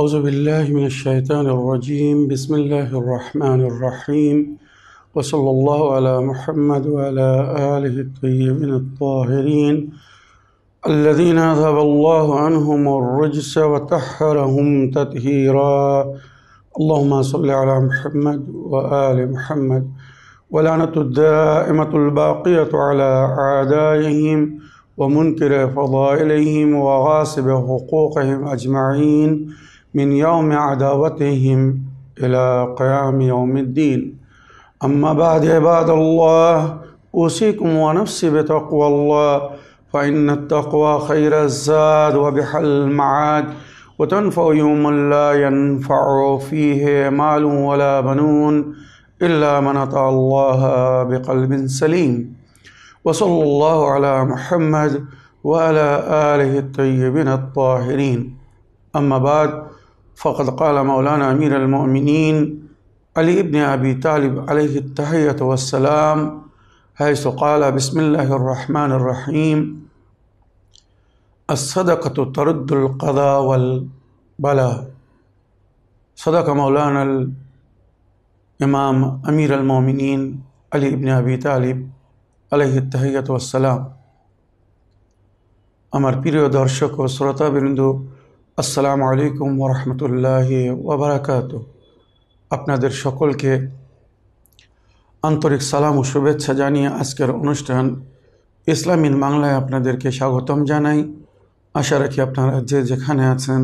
أعوذ بالله من الشيطان الرجيم بسم الله الرحمن الرحيم وصلى الله على محمد وعلى آله الطيبين الطاهرين الذين أذهب الله عنهم الرجس وطهرهم تطهيرا اللهم صل على محمد وآل محمد ولعنة الدائمة الباقية على أعدائهم ومنكر فضائلهم وغاصب حقوقهم أجمعين من يوم عداوتهم إلى قيام يوم الدين أما بعد عباد الله أوصيكم ونفسي بتقوى الله فإن التقوى خير الزاد وبحل المعاد وتنفع يوم لا ينفع فيه مال ولا بنون إلا من أطاع الله بقلب سليم وصلى الله على محمد وعلى آله الطيبين الطاهرين أما بعد فقد قال مولانا أمير المؤمنين علي بن أبي طالب عليه التحية والسلام حيث قال بسم الله الرحمن الرحيم الصدقة ترد القضاء والبلاء صدق مولانا الإمام أمير المؤمنين علي بن أبي طالب আলাইহি তাহিয়াতু ওয়াসসালাম। আমার প্রিয় দর্শক ও শ্রোতাবৃন্দ, আসসালামু আলাইকুম ওয়া রাহমাতুল্লাহি ওয়া বারাকাতুহু। আপনাদের সকলকে আন্তরিক সালাম ও শুভেচ্ছা জানিয়ে আজকের অনুষ্ঠান ইসলাম ইন বাংলায় আপনাদেরকে স্বাগতম জানাই। আশা রাখি আপনারা যে যেখানে আছেন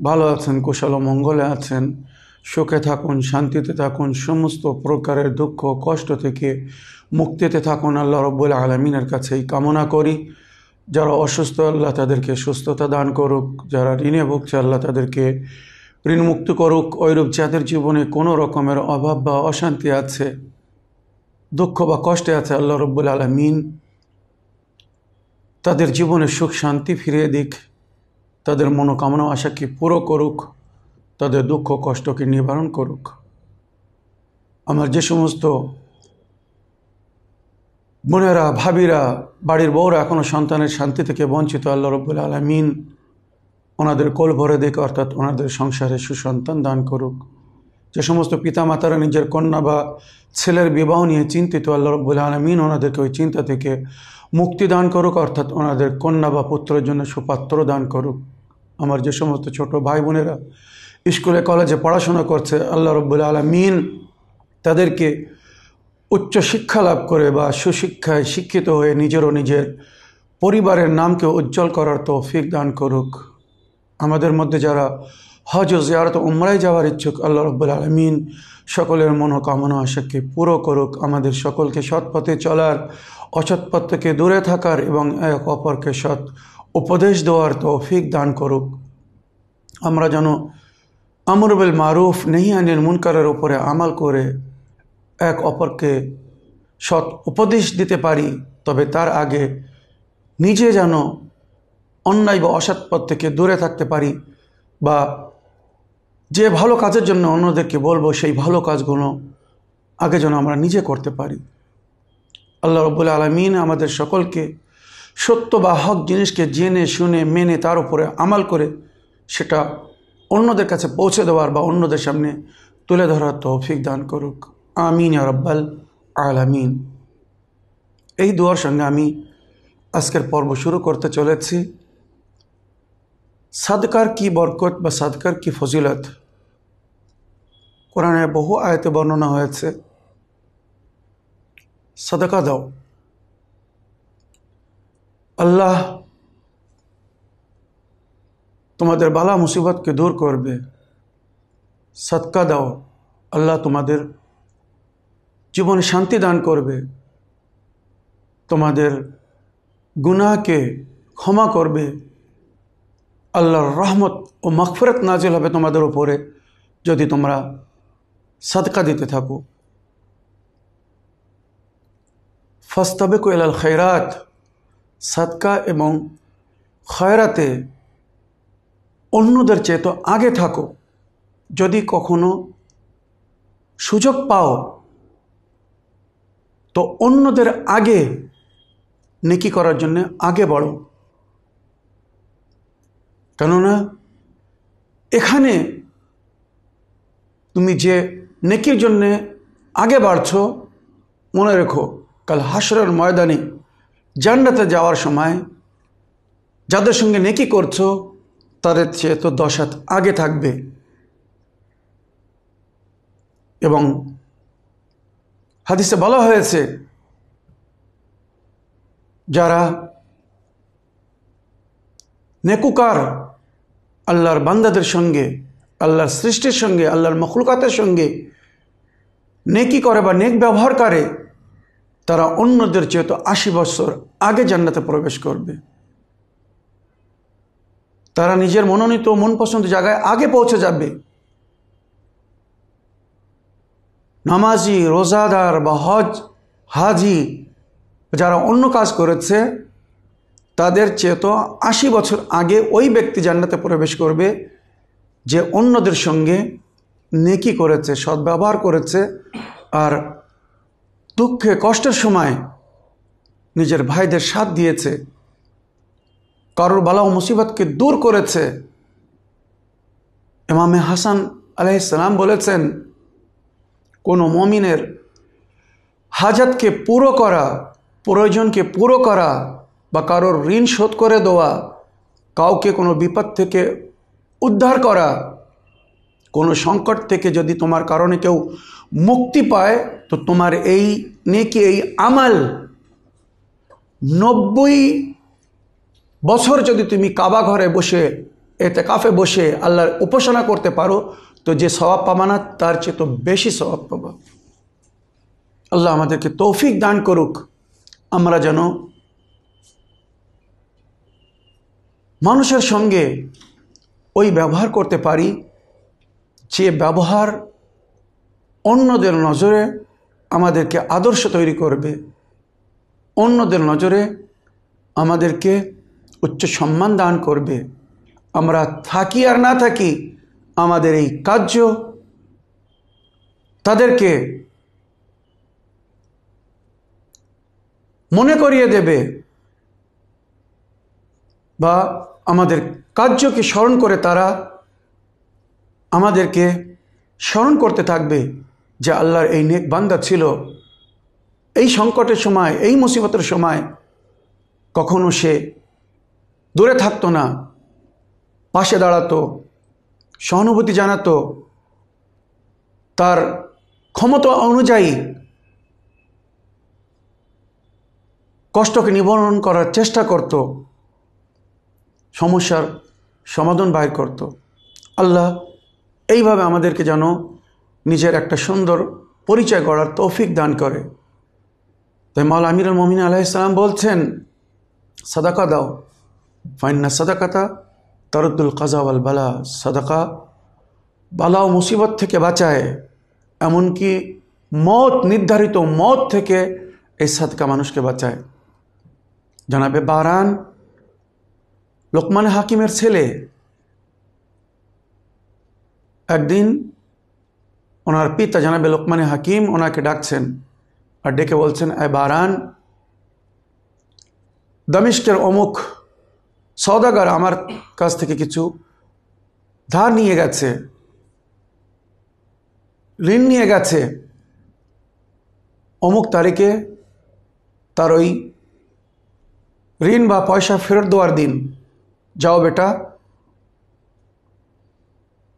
ভালো আছেন, কুশল ও মঙ্গলে আছেন, সুখে থাকুন, শান্তিতে থাকুন, সমস্ত প্রকারের দুঃখ কষ্ট থেকে মুক্তিতে থাকুন। আল্লাহ রব্বুল আলামিনের কাছে এই কামনা করি। যারা অসুস্থ আল্লাহ তাদেরকে সুস্থতা দান করুক, যারা ঋণে ভুগছে আল্লাহ তাদেরকে ঋণমুক্ত করুক। ওইরূপ যাদের জীবনে কোনো রকমের অভাব বা অশান্তি আছে, দুঃখ বা কষ্টে আছে, আল্লাহ রব্বুল আলামিন তাদের জীবনে সুখ শান্তি ফিরিয়ে দিক, তাদের মনোকামনা আশাকে পুরো করুক, তাদের দুঃখ কষ্টকে নিবারণ করুক। আমার যে সমস্ত বোনেরা ভাবিরা বাড়ির বউরা এখনও সন্তানের শান্তি থেকে বঞ্চিত, আল্লাহ রব্বুল আলামিন ওনাদের কোল ভরে দিক, অর্থাৎ ওনাদের সংসারে সুসন্তান দান করুক। যে সমস্ত পিতামাতারা নিজের কন্যা বা ছেলের বিবাহ নিয়ে চিন্তিত, আল্লাহ রব্বুল আলামিন ওনাদেরকে ওই চিন্তা থেকে মুক্তি দান করুক, অর্থাৎ ওনাদের কন্যা বা পুত্রের জন্য সুপাত্র দান করুক। আমার যে সমস্ত ছোট ভাই বোনেরা স্কুলে কলেজে পড়াশোনা করছে, আল্লাহ রব্বুল আলামিন তাদেরকে উচ্চ শিক্ষা লাভ করে বা সুশিক্ষায় শিক্ষিত হয়ে নিজের ও নিজের পরিবারের নামকে উজ্জ্বল করার তৌফিক দান করুক। আমাদের মধ্যে যারা হজ ও জিয়ারত উমরায় যাওয়ার ইচ্ছুক, আল্লাহ রব্বুল আলামিন সকলের মনোকামনা আশাকে পুরো করুক। আমাদের সকলকে সৎ পথে চলার, অসৎ পথ থেকে দূরে থাকার এবং এক অপরকে সৎ উপদেশ দেওয়ার তৌফিক দান করুক। আমরা যেন আমর বিল মারুফ নাহি আনিল মুনকারের উপরে আমাল করে এক অপরকে সৎ উপদেশ দিতে পারি, তবে তার আগে নিজে যেন অন্যায় বা অসৎ পথ থেকে দূরে থাকতে পারি, বা যে ভালো কাজের জন্য অন্যদেরকে বলবো সেই ভালো কাজগুলো আগে যেন আমরা নিজে করতে পারি। আল্লাহ রব্বুল আলামিন আমাদের সকলকে সত্য বা হক জিনিসকে জেনে শুনে মেনে তার উপরে আমাল করে সেটা অন্যদের কাছে পৌঁছে দেওয়ার বা অন্যদের সামনে তুলে ধরার তৌফিক দান করুক। আমিন ইয়া রাব্বাল আলামিন। এই দুয়ার সঙ্গে আমি আজকের পর্ব শুরু করতে চলেছি। সাদকার কি বরকত বা সাদকার কি ফজিলত কোরআনে বহু আয়াতে বর্ণনা হয়েছে। সাদাকা দাও, আল্লাহ তোমাদের বালা মুসিবতকে দূর করবে। সদকা দাও, আল্লাহ তোমাদের জীবনে শান্তি দান করবে, তোমাদের গুনাহকে ক্ষমা করবে, আল্লাহর রহমত ও মাগফিরাত নাজিল হবে তোমাদের উপরে যদি তোমরা সাদকা দিতে থাকো। ফাস্তাবিকু ইলাল খায়রাত, সাদকা এবং খয়রাতে অন্যদের চেয়ে তো আগে থাকো। যদি কখনো সুযোগ পাও তো অন্যদের আগে নেকি করার জন্য আগে বাড়ো। কেননা এখানে তুমি যে নেকির জন্যে আগে বাড়ছো, মনে রেখো কাল হাসরের ময়দানে জান্নাতে যাওয়ার সময় যাদের সঙ্গে নেকি করছো তাদের চেয়ে তো 10 হাত আগে থাকবে। এবং হাদিসে বলা হয়েছে যারা নেকুকার আল্লাহর বান্দাদের সঙ্গে, আল্লাহর সৃষ্টির সঙ্গে, আল্লাহর মখলুকাতের সঙ্গে নেকি করে বা নেক ব্যবহার করে, তারা অন্যদের চেয়ে তো 80 বছর আগে জান্নাতে প্রবেশ করবে। তারা নিজের মনোনীত মন পছন্দ জায়গায় আগে পৌঁছে যাবে। নামাজি, রোজাদার বা হাজি যারা অন্য কাজ করেছে তাদের চেয়ে তো 80 বছর আগে ওই ব্যক্তি জান্নাতে প্রবেশ করবে যে অন্যদের সঙ্গে নেকি করেছে, সদ্ব্যবহার করেছে, আর দুঃখে কষ্টের সময় নিজের ভাইদের সাথ দিয়েছে, কারোর বালা ও মুসিবতকে দূর করেছে। ইমামে হাসান আলাইহিস সালাম বলেছেন, কোনো মুমিনের হাজাতকে পুরো করা, প্রয়োজনকে পুরো করা বা কারোর ঋণ শোধ করে দেওয়া, কাউকে কোনো বিপদ থেকে উদ্ধার করা, কোনো সংকট থেকে যদি তোমার কারণে কেউ মুক্তি পায়, তো তোমার এই নেকি, এই আমাল 90 বছর যদি তুমি কাবা ঘরে বসে, এতেকাফে বসে আল্লাহর উপাসনা করতে পারো, তো যে সওয়াব পাবা না তার চেয়ে তো বেশি সওয়াব পাবা। আল্লাহ আমাদেরকে তৌফিক দান করুক, আমরা যেন মানুষের সঙ্গে ওই ব্যবহার করতে পারি যে ব্যবহার অন্যদের নজরে আমাদেরকে আদর্শ তৈরি করবে, অন্যদের নজরে আমাদেরকে উচ্চ সম্মান দান করবে। আমরা থাকি আর না থাকি, আমাদের এই কার্য তাদেরকে মনে করিয়ে দেবে বা আমাদের কার্যকে স্মরণ করে তারা আমাদেরকে স্মরণ করতে থাকবে যে আল্লাহর এই নেক বান্দা ছিল, এই সংকটের সময়, এই মুসিবতের সময় কখনো সে দূরে থাকতো না, পাশে দাঁড়াতো, সহানুভূতি জানাতো, তার ক্ষমতা অনুযায়ী কষ্টকে নিবারণ করার চেষ্টা করত, সমস্যার সমাধান বাইর করত। আল্লাহ এইভাবে আমাদেরকে যেন নিজের একটা সুন্দর পরিচয় গড়ার তৌফিক দান করে। তাই মাওলা আমিরুল মুমিনিন আলাইহিস সালাম বলছেন, সাদাকা দাও, ফাইন্না সাদাকাতা তারুদ্দুল কাজা ওয়াল বালা। সাদাকা বালা ও মুসিবত থেকে বাঁচায়, এমনকি মত, নির্ধারিত মত থেকে এই সাদকা মানুষকে বাঁচায়। জনাবে বাহরান লোকমান হাকিমের ছেলে একদিন ওনার পিতা জনাবে লোকমান হাকিম ওনাকে ডাকছেন আর ডেকে বলছেন, এ বাহরান, দামেস্কের অমুক সওদাগার আমার কাছ থেকে কিছু ধার নিয়ে গেছে, ঋণ নিয়ে গেছে, অমুক তারিখে তার ওই ঋণ বা পয়সা ফেরত দেওয়ার দিন, যাও বেটা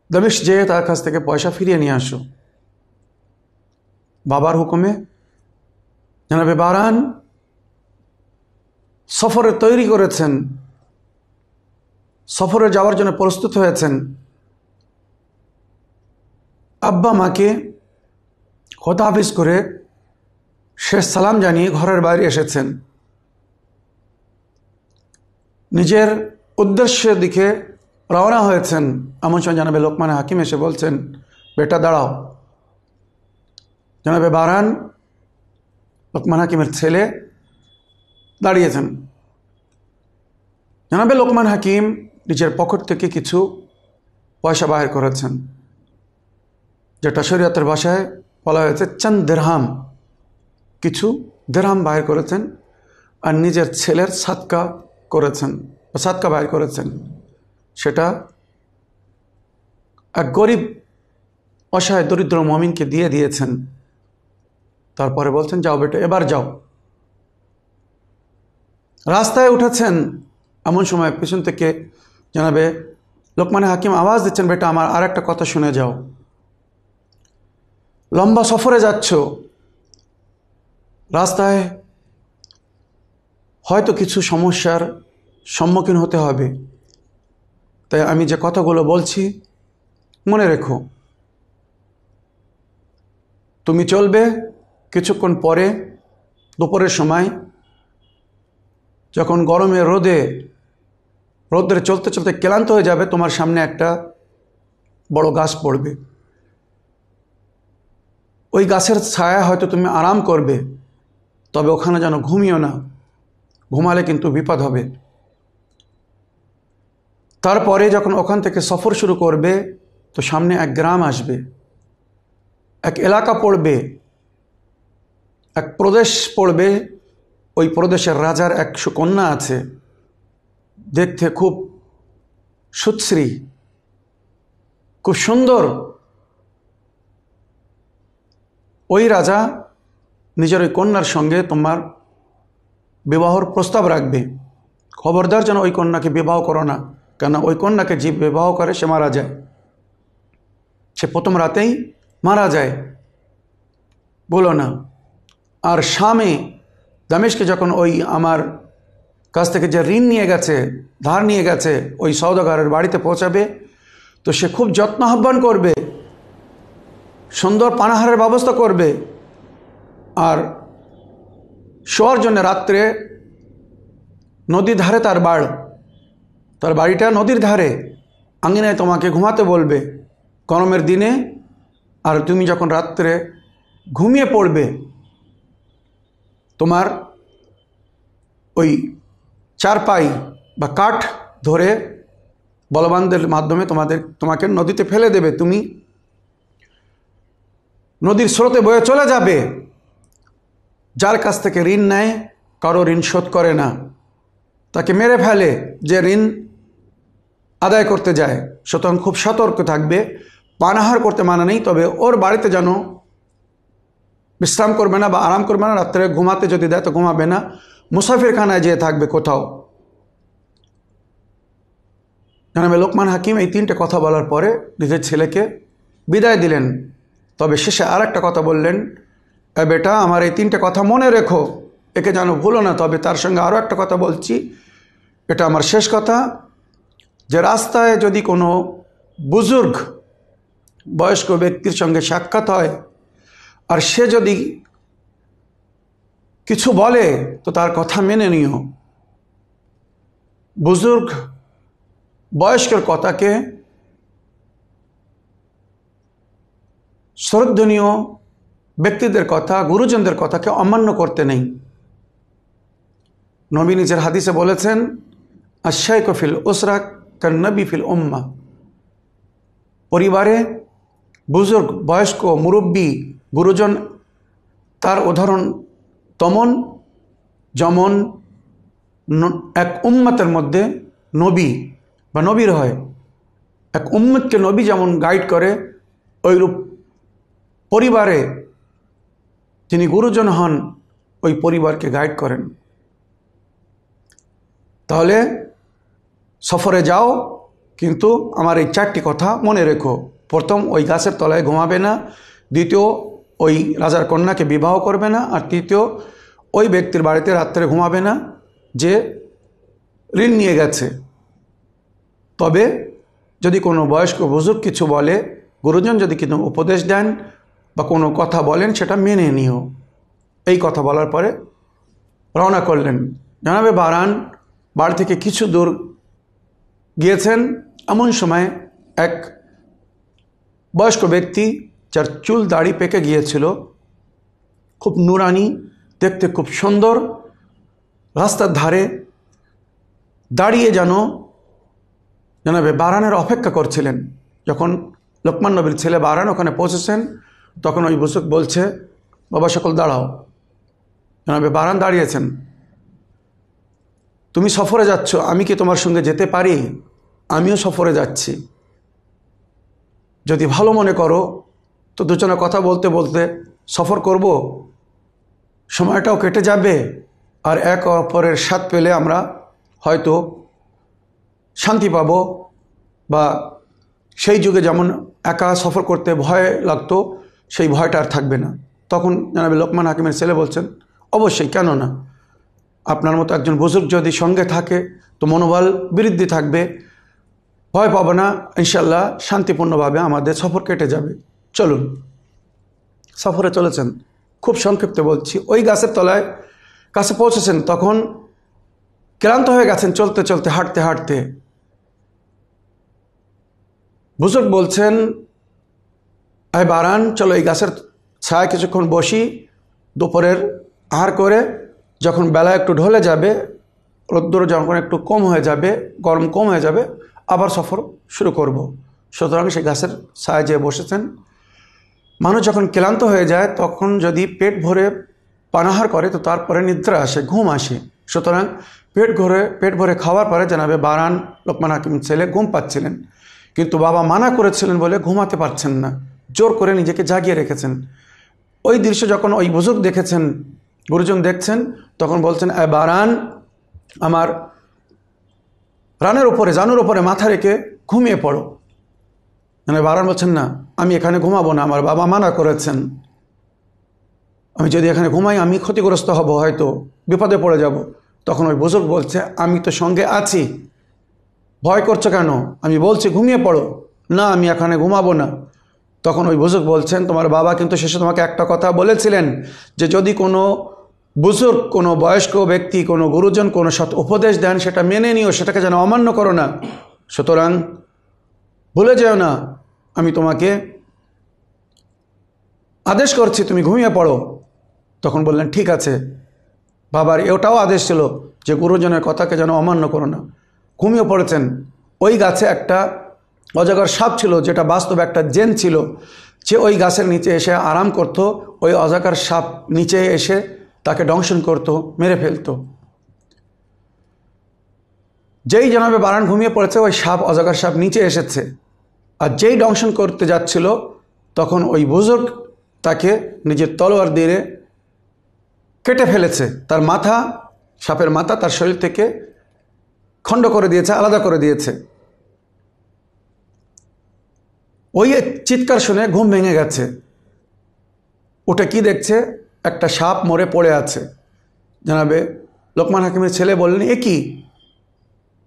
দামেস্ক যেয়ে তার কাছ থেকে পয়সা ফিরিয়ে নিয়ে আসো। বাবার হুকুমে জনাবে বাহরান সফরে তৈরি করেছেন, সফরে যাওয়ার জন্য প্রস্তুত হয়েছেন। আব্বা মাকে খোদাহাফিজ করে শেষ সালাম জানিয়ে ঘরের বাইরে এসেছেন। নিজের উদ্দেশ্যের দিকে রওনা হয়েছেন, এমন সময় জনাবে লোকমান হাকিম এসে বলছেন, বেটা দাঁড়াও। জনাবে বাহরান লোকমান হাকিমের ছেলে দাঁড়িয়েছেন। জনাবে লোকমান হাকিম নিজের পকেট থেকে কিছু পয়সা বাহির করেছেন, যেটা শরীয়তের ভাষায় বলা হয়েছে চান্দ দিরহাম। কিছু দিরহাম বাহির করেছেন আর নিজের ছেলের সাদকা করেছেন, সাদকা বাহির করেছেন। সেটা এক গরিব অসহায় দরিদ্র মুমিনকে দিয়ে দিয়েছেন। তারপরে বলছেন, যাও বেটা, এবার যাও। রাস্তায় উঠেছেন, এমন সময় পিছন থেকে জানাবে লোকমান হাকিম আওয়াজ দিচ্ছেন, বেটা আমার আর একটা কথা শুনে যাও। লম্বা সফরে যাচ্ছ, রাস্তায় হয়তো কিছু সমস্যার সম্মুখীন হতে হবে, তাই আমি যে কথাগুলো বলছি মনে রেখো। তুমি চলবে, কিছুক্ষণ পরে দুপুরের সময় যখন গরমে রোদে চলতে চলতে ক্লান্ত হয়ে যাবে, তোমার সামনে একটা বড় গাছ পড়বে। ওই গাছের ছায়া হয়তো তুমি আরাম করবে, তবে ওখানে যেন ঘুমিও না, ঘুমালে কিন্তু বিপদ হবে। তারপরে যখন ওখান থেকে সফর শুরু করবে, তো সামনে এক গ্রাম আসবে, এক এলাকা পড়বে, এক প্রদেশ পড়বে। ওই প্রদেশের রাজার এক সুকন্যা আছে, দেখতে খুব সুশ্রী, খুব সুন্দর। ওই রাজা নিজের ওই কন্যার সঙ্গে তোমার বিবাহর প্রস্তাব রাখবে। খবরদার যেন ওই কন্যাকে বিবাহ করো না, কেন ওই কন্যাকে যে বিবাহ করে সে মারা যায়, সে প্রথম রাতেই মারা যায়, বলো না। আর স্বামী দামেশকে যখন ওই আমার কাছ থেকে যে ঋণ নিয়ে গেছে, ধার নিয়ে গেছে, ওই সওদাগরের বাড়িতে পৌঁছাবে, তো সে খুব যত্ন আহ্বান করবে, সুন্দর পানাহারের ব্যবস্থা করবে। আর শোয়ার জন্য রাত্রে নদীর ধারে তার বাড়িটা নদীর ধারে, আঙিনায় তোমাকে ঘুমাতে বলবে গরমের দিনে। আর তুমি যখন রাত্রে ঘুমিয়ে পড়বে, তোমার ওই চারপাই বা কাঠ ধরে বলবানদের মাধ্যমে তোমাকে নদীতে ফেলে দেবে। তুমি নদীর স্রোতে বয়ে চলে যাবে। যার কাছ থেকে ঋণ নেয়, কারো ঋণ শোধ করে না, তাকে মেরে ফেলে যে ঋণ আদায় করতে যায়। সুতরাং খুব সতর্ক থাকবে। পানাহার করতে মানা নেই, তবে ওর বাড়িতে যেন বিশ্রাম করবে না বা আরাম করবে না। রাত্রে ঘুমাতে যদি দেয় তো ঘুমাবে না, মুসাফিরখানায় যেয়ে থাকবে কোথাও। জানাবে লোকমান হাকিম এই তিনটে কথা বলার পরে নিজের ছেলেকে বিদায় দিলেন। তবে শেষে আর একটা কথা বললেন, বেটা আমার এই তিনটে কথা মনে রেখো, একে যেন ভুলো না। তবে তার সঙ্গে আরও একটা কথা বলছি, এটা আমার শেষ কথা, যে রাস্তায় যদি কোনো বুজুর্গ বয়স্ক ব্যক্তির সঙ্গে সাক্ষাৎ হয়, আর সে যদি কিছু বলে তো তার কথা মেনে নিও। বুজুর্গ বয়স্কের কথাকে, শ্রদ্ধনীয় ব্যক্তিদের কথা, গুরুজনদের কথাকে অমান্য করতে নেই। নবী নিজের হাদিসে বলেছেন, আশ-শাইখু ফিল উসরা কান-নবী ফিল উম্মাহ। পরিবারে বুজুর্গ, বয়স্ক, মুরব্বী, গুরুজন তার উদাহরণ যেমন এক উম্মতের মধ্যে নবী বা নবীর হয়। এক উম্মতকে নবী যেমন গাইড করে, ওইরূপ পরিবারে যিনি গুরুজন হন ওই পরিবারকে গাইড করেন। তাহলে সফরে যাও, কিন্তু আমার এই চারটি কথা মনে রেখো। প্রথম, ওই গাছের তলায় ঘুমাবে না। দ্বিতীয়, ওই রাজার কন্যাকে বিবাহ করবে না। আর তৃতীয়, ওই ব্যক্তির বাড়িতে রাত্রে ঘুমাবে না যে ঋণ নিয়ে গেছে। তবে যদি কোনো বয়স্ক বুজুর্গ কিছু বলে, গুরুজন যদি কোনো উপদেশ দেন বা কোনো কথা বলেন, সেটা মেনে নিও। এই কথা বলার পরে রওনা করলেন। জানাবে বারান বাড়ি থেকে কিছু দূর গিয়েছেন, এমন সময় এক বয়স্ক ব্যক্তি, যার চুল দাড়ি পেকে গিয়েছিল, খুব নুরানি, দেখতে খুব সুন্দর, রাস্তার ধারে দাঁড়িয়ে জানাবে বারানের অপেক্ষা করছিলেন। যখন লোকমান নবীর ছেলে বারান ওখানে পৌঁছেছেন, তখন ওই বুজুর্গ বলছে, বাবা সকল দাঁড়াও। জানাবে বারান দাঁড়িয়েছেন, তুমি সফরে যাচ্ছ, আমি কি তোমার সঙ্গে যেতে পারি? আমিও সফরে যাচ্ছি। যদি ভালো মনে করো তো দুজনে কথা বলতে বলতে সফর করব, সময়টাও কেটে যাবে, আর এক অপরের স্বাদ পেলে আমরা হয়তো শান্তি পাব, বা সেই যুগে যেমন একা সফর করতে ভয় লাগতো সেই ভয়টা আর থাকবে না। তখন জনাবে লোকমান হাকিমের ছেলে বলছেন, অবশ্যই, কেন না, আপনার মতো একজন বুজুর্গ যদি সঙ্গে থাকে তো মনোবল বৃদ্ধি থাকবে, ভয় পাবো না, ইনশাল্লাহ শান্তিপূর্ণভাবে আমাদের সফর কেটে যাবে, চলুন। সফরে চলেছেন। খুব সংক্ষিপ্ত বলছি, ওই গাছের তলায় কাছে পৌঁছেছেন, তখন ক্লান্ত হয়ে গেছেন চলতে চলতে, হাঁটতে হাঁটতে। বুজুর্গ বলছেন, আয় বারান, চলো এই গাছের ছায়া কিছুক্ষণ বসি, দুপুরের আহার করে যখন বেলা একটু ঢলে যাবে, রোদ্দুর যখন একটু কম হয়ে যাবে, গরম কম হয়ে যাবে, আবার সফর শুরু করব। সুতরাং সেই গাছের ছায়া যেয়ে বসেছেন। মানুষ যখন ক্লান্ত হয়ে যায় তখন যদি পেট ভরে পানাহার করে তো তারপরে নিদ্রা আসে, ঘুম আসে। সুতরাং পেট ভরে খাওয়ার পরে জানাবে বারান লোকমান হাকিম ছেলে ঘুম পাচ্ছিলেন, কিন্তু বাবা মানা করেছিলেন বলে ঘুমাতে পারছেন না, জোর করে নিজেকে জাগিয়ে রেখেছেন। ওই দৃশ্য যখন ওই বুজুর্গ দেখেছেন, গুরুজন দেখছেন, তখন বলছেন, এ বারান, আমার জানুর উপরে মাথা রেখে ঘুমিয়ে পড়ো। মানে বারান বলছেন, না, আমি এখানে ঘুমাবো না, আমার বাবা মানা করেছেন, আমি যদি এখানে ঘুমাই আমি ক্ষতিগ্রস্ত হব, হয়তো বিপদে পড়ে যাব। তখন ওই বুজুর্গ বলছে, আমি তো সঙ্গে আছি, ভয় করছো কেন, আমি বলছি ঘুমিয়ে পড়ো। না, আমি এখানে ঘুমাবো না। তখন ওই বুজুর্গ বলছেন, তোমার বাবা কিন্তু শেষে তোমাকে একটা কথা বলেছিলেন, যে যদি কোনো বুজুর্গ, কোনো বয়স্ক ব্যক্তি, কোনো গুরুজন কোনো সৎ উপদেশ দেন সেটা মেনে নিও, সেটাকে যেন অমান্য করো না। সুতরাং ভুলে যেও না, আমি তোমাকে আদেশ করছি তুমি ঘুমিয়ে পড়ো। তখন বললেন, ঠিক আছে। বাবার এটাও আদেশ ছিল যে গুরুজনের কথাকে যেন অমান্য করো না। ঘুমিয়ে পড়েছেন। ওই গাছে একটা অজগর সাপ ছিল, যেটা বাস্তবে একটা জেন ছিল, যে ওই গাছের নিচে এসে আরাম করত। ওই অজগর সাপ নিচে এসে তাকে দংশন করত, মেরে ফেলত। যেই জনাবে বারান ঘুমিয়ে পড়েছে, ওই অজগর সাপ নিচে এসেছে, আর যেই দংশন করতে যাচ্ছিল তখন ওই বুজুর্গ তাকে নিজের তলোয়ার দিয়ে কেটে ফেলেছে। তার মাথা, সাপের মাথা তার শরীর থেকে খণ্ড করে দিয়েছে, আলাদা করে দিয়েছে। ওই চিৎকার শুনে ঘুম ভেঙে গেছে। ওটা কি দেখছে, একটা সাপ মরে পড়ে আছে। জানাবে লোকমান হাকিমের ছেলে বললেন, এ কি?